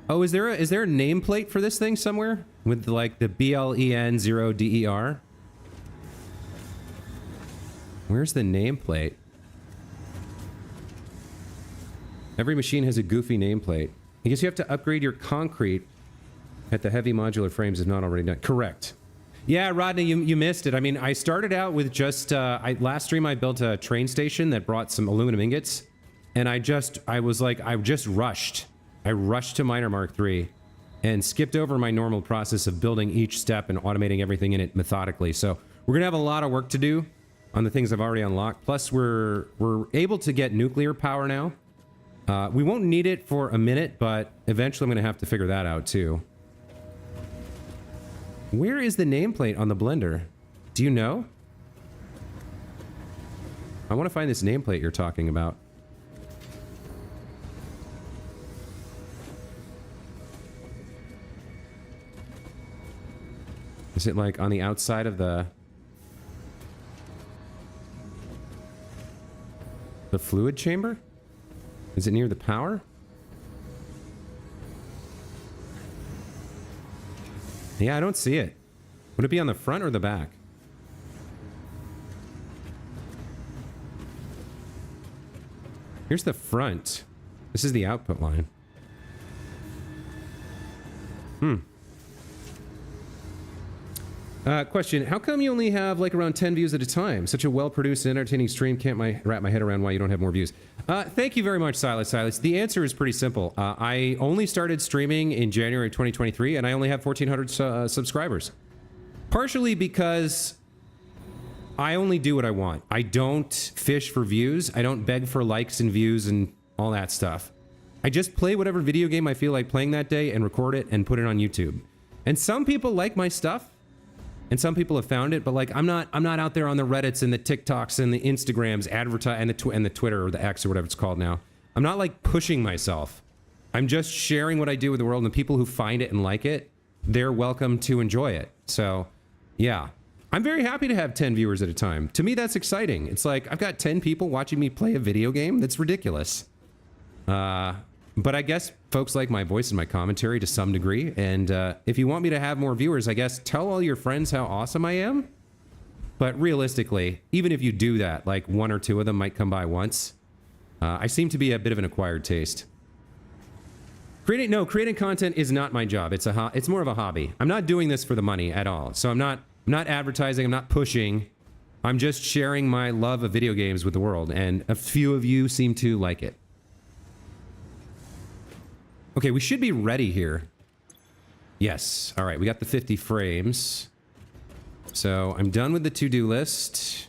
Oh, is there a nameplate for this thing somewhere with like the BLEN0DER? Where's the nameplate? Every machine has a goofy nameplate. I guess you have to upgrade your concrete at the heavy modular frames if not already done. Correct. Yeah, Rodney, you missed it. I mean, I started out with just... last stream I built a train station that brought some aluminum ingots. And I just rushed. I rushed to Miner Mark III and skipped over my normal process of building each step and automating everything in it methodically. So we're going to have a lot of work to do on the things I've already unlocked. Plus, we're able to get nuclear power now. We won't need it for a minute, but eventually I'm going to have to figure that out too. Where is the nameplate on the blender? Do you know? I want to find this nameplate you're talking about. Is it like on the outside of the fluid chamber? Is it near the power? Yeah, I don't see it. Would it be on the front or the back? Here's the front. This is the output line. Question, how come you only have like around 10 views at a time? Such a well-produced and entertaining stream. Can't wrap my head around why you don't have more views. Thank you very much, Silas. The answer is pretty simple. I only started streaming in January 2023, and I only have 1,400 subscribers. Partially because I only do what I want. I don't fish for views. I don't beg for likes and views and all that stuff. I just play whatever video game I feel like playing that day and record it and put it on YouTube. And some people like my stuff. And some people have found it, but like I'm not out there on the Reddits and the TikToks and the Instagrams and the Twitter or the X or whatever it's called now. I'm not like pushing myself. I'm just sharing what I do with the world, and the people who find it and like it, they're welcome to enjoy it. So, yeah. I'm very happy to have 10 viewers at a time. To me, that's exciting. It's like I've got 10 people watching me play a video game. That's ridiculous. But I guess folks like my voice and my commentary to some degree. And if you want me to have more viewers, I guess tell all your friends how awesome I am. But realistically, even if you do that, like one or two of them might come by once. I seem to be a bit of an acquired taste. Creating content is not my job. It's more of a hobby. I'm not doing this for the money at all. So I'm not advertising. I'm not pushing. I'm just sharing my love of video games with the world. And a few of you seem to like it. Okay, we should be ready here. Yes. All right, we got the 50 frames. So I'm done with the to-do list.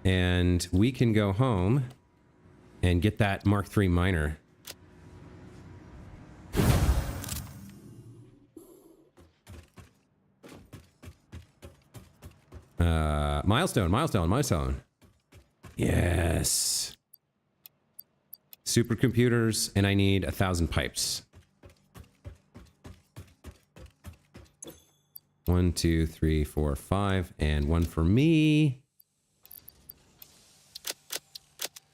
And we can go home and get that Mark III miner. Milestone. Yes. Supercomputers, and I need 1,000 pipes. 1, 2, 3, 4, 5, and one for me.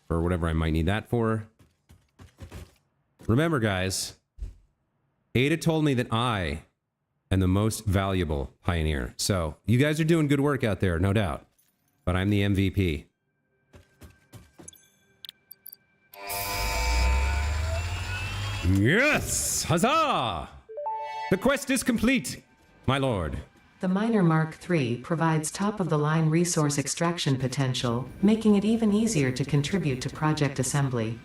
For whatever I might need that for. Remember, guys, Ada told me that I am the most valuable pioneer. So, you guys are doing good work out there, no doubt. But I'm the MVP. Yes! Huzzah! The quest is complete, my lord. The Miner Mark III provides top-of-the-line resource extraction potential, making it even easier to contribute to project assembly.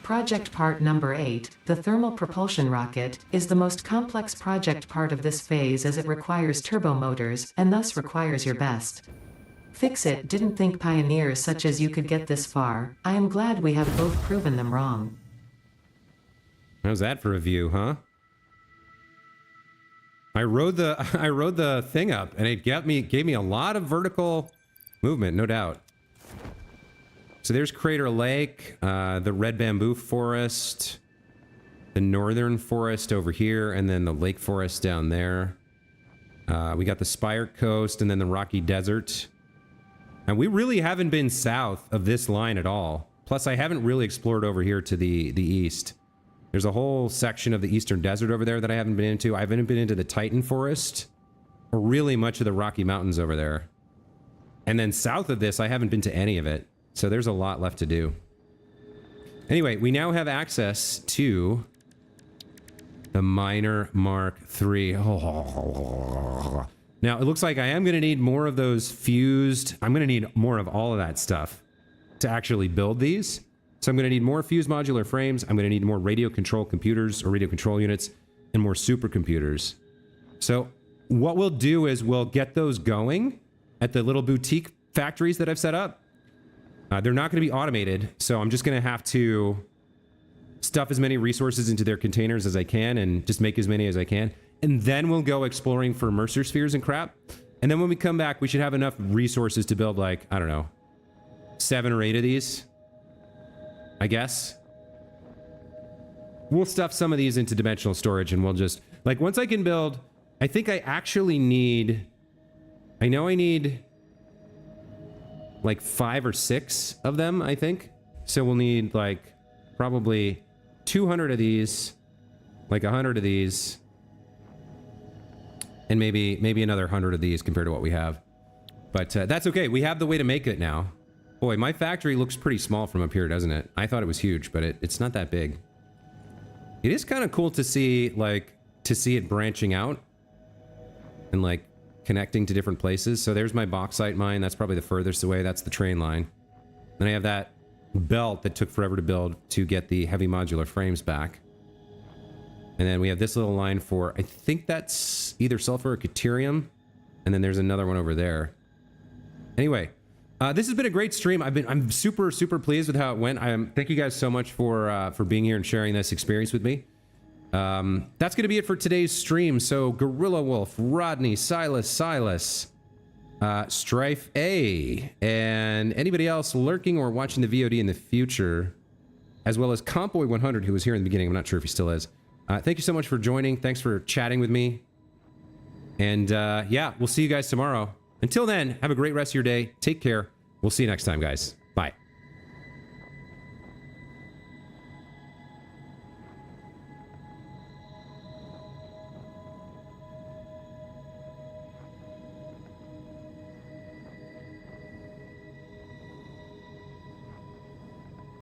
Project part number 8, the thermal propulsion rocket, is the most complex project part of this phase as it requires turbo motors, and thus requires your best. Fix it, didn't think pioneers such as you could get this far. I am glad we have both proven them wrong. How's that for a view, huh? I rode the thing up, and it gave me a lot of vertical movement, no doubt. So there's Crater Lake, the Red Bamboo Forest, the Northern Forest over here, and then the Lake Forest down there. We got the Spire Coast, and then the Rocky Desert. And we really haven't been south of this line at all. Plus, I haven't really explored over here to the east. There's a whole section of the Eastern Desert over there that I haven't been into. I haven't been into the Titan Forest, or really much of the Rocky Mountains over there. And then south of this, I haven't been to any of it. So there's a lot left to do. Anyway, we now have access to the Miner Mark III. Oh. Now, it looks like I am going to need more of those fused. I'm going to need more of all of that stuff to actually build these. So I'm going to need more fused modular frames. I'm going to need more radio control computers or radio control units and more supercomputers. So what we'll do is we'll get those going at the little boutique factories that I've set up. They're not going to be automated, so I'm just going to have to stuff as many resources into their containers as I can and just make as many as I can. And then we'll go exploring for Mercer spheres and crap. And then when we come back, we should have enough resources to build, like, I don't know, 7 or 8 of these, I guess. We'll stuff some of these into dimensional storage, and we'll just, like, once I can build, I think I actually need, I know I need like 5 or 6 of them, I think. So we'll need like probably 200 of these, like 100 of these, and maybe another 100 of these compared to what we have. But that's okay. We have the way to make it now. Boy, my factory looks pretty small from up here, doesn't it? I thought it was huge, but it's not that big. It is kind of cool to see, like, it branching out and like connecting to different places. So there's my bauxite mine. That's probably the furthest away. That's the train line. Then I have that belt that took forever to build to get the heavy modular frames back. And then we have this little line for, I think that's either sulfur or deuterium. And then there's another one over there. Anyway, this has been a great stream. I'm super pleased with how it went. Thank you guys so much for being here and sharing this experience with me. That's going to be it for today's stream. So Gorilla Wolf, Rodney, Silas, Strife A, and anybody else lurking or watching the VOD in the future, as well as Compboy100, who was here in the beginning. I'm not sure if he still is. Thank you so much for joining. Thanks for chatting with me. And yeah, we'll see you guys tomorrow. Until then, have a great rest of your day. Take care. We'll see you next time, guys.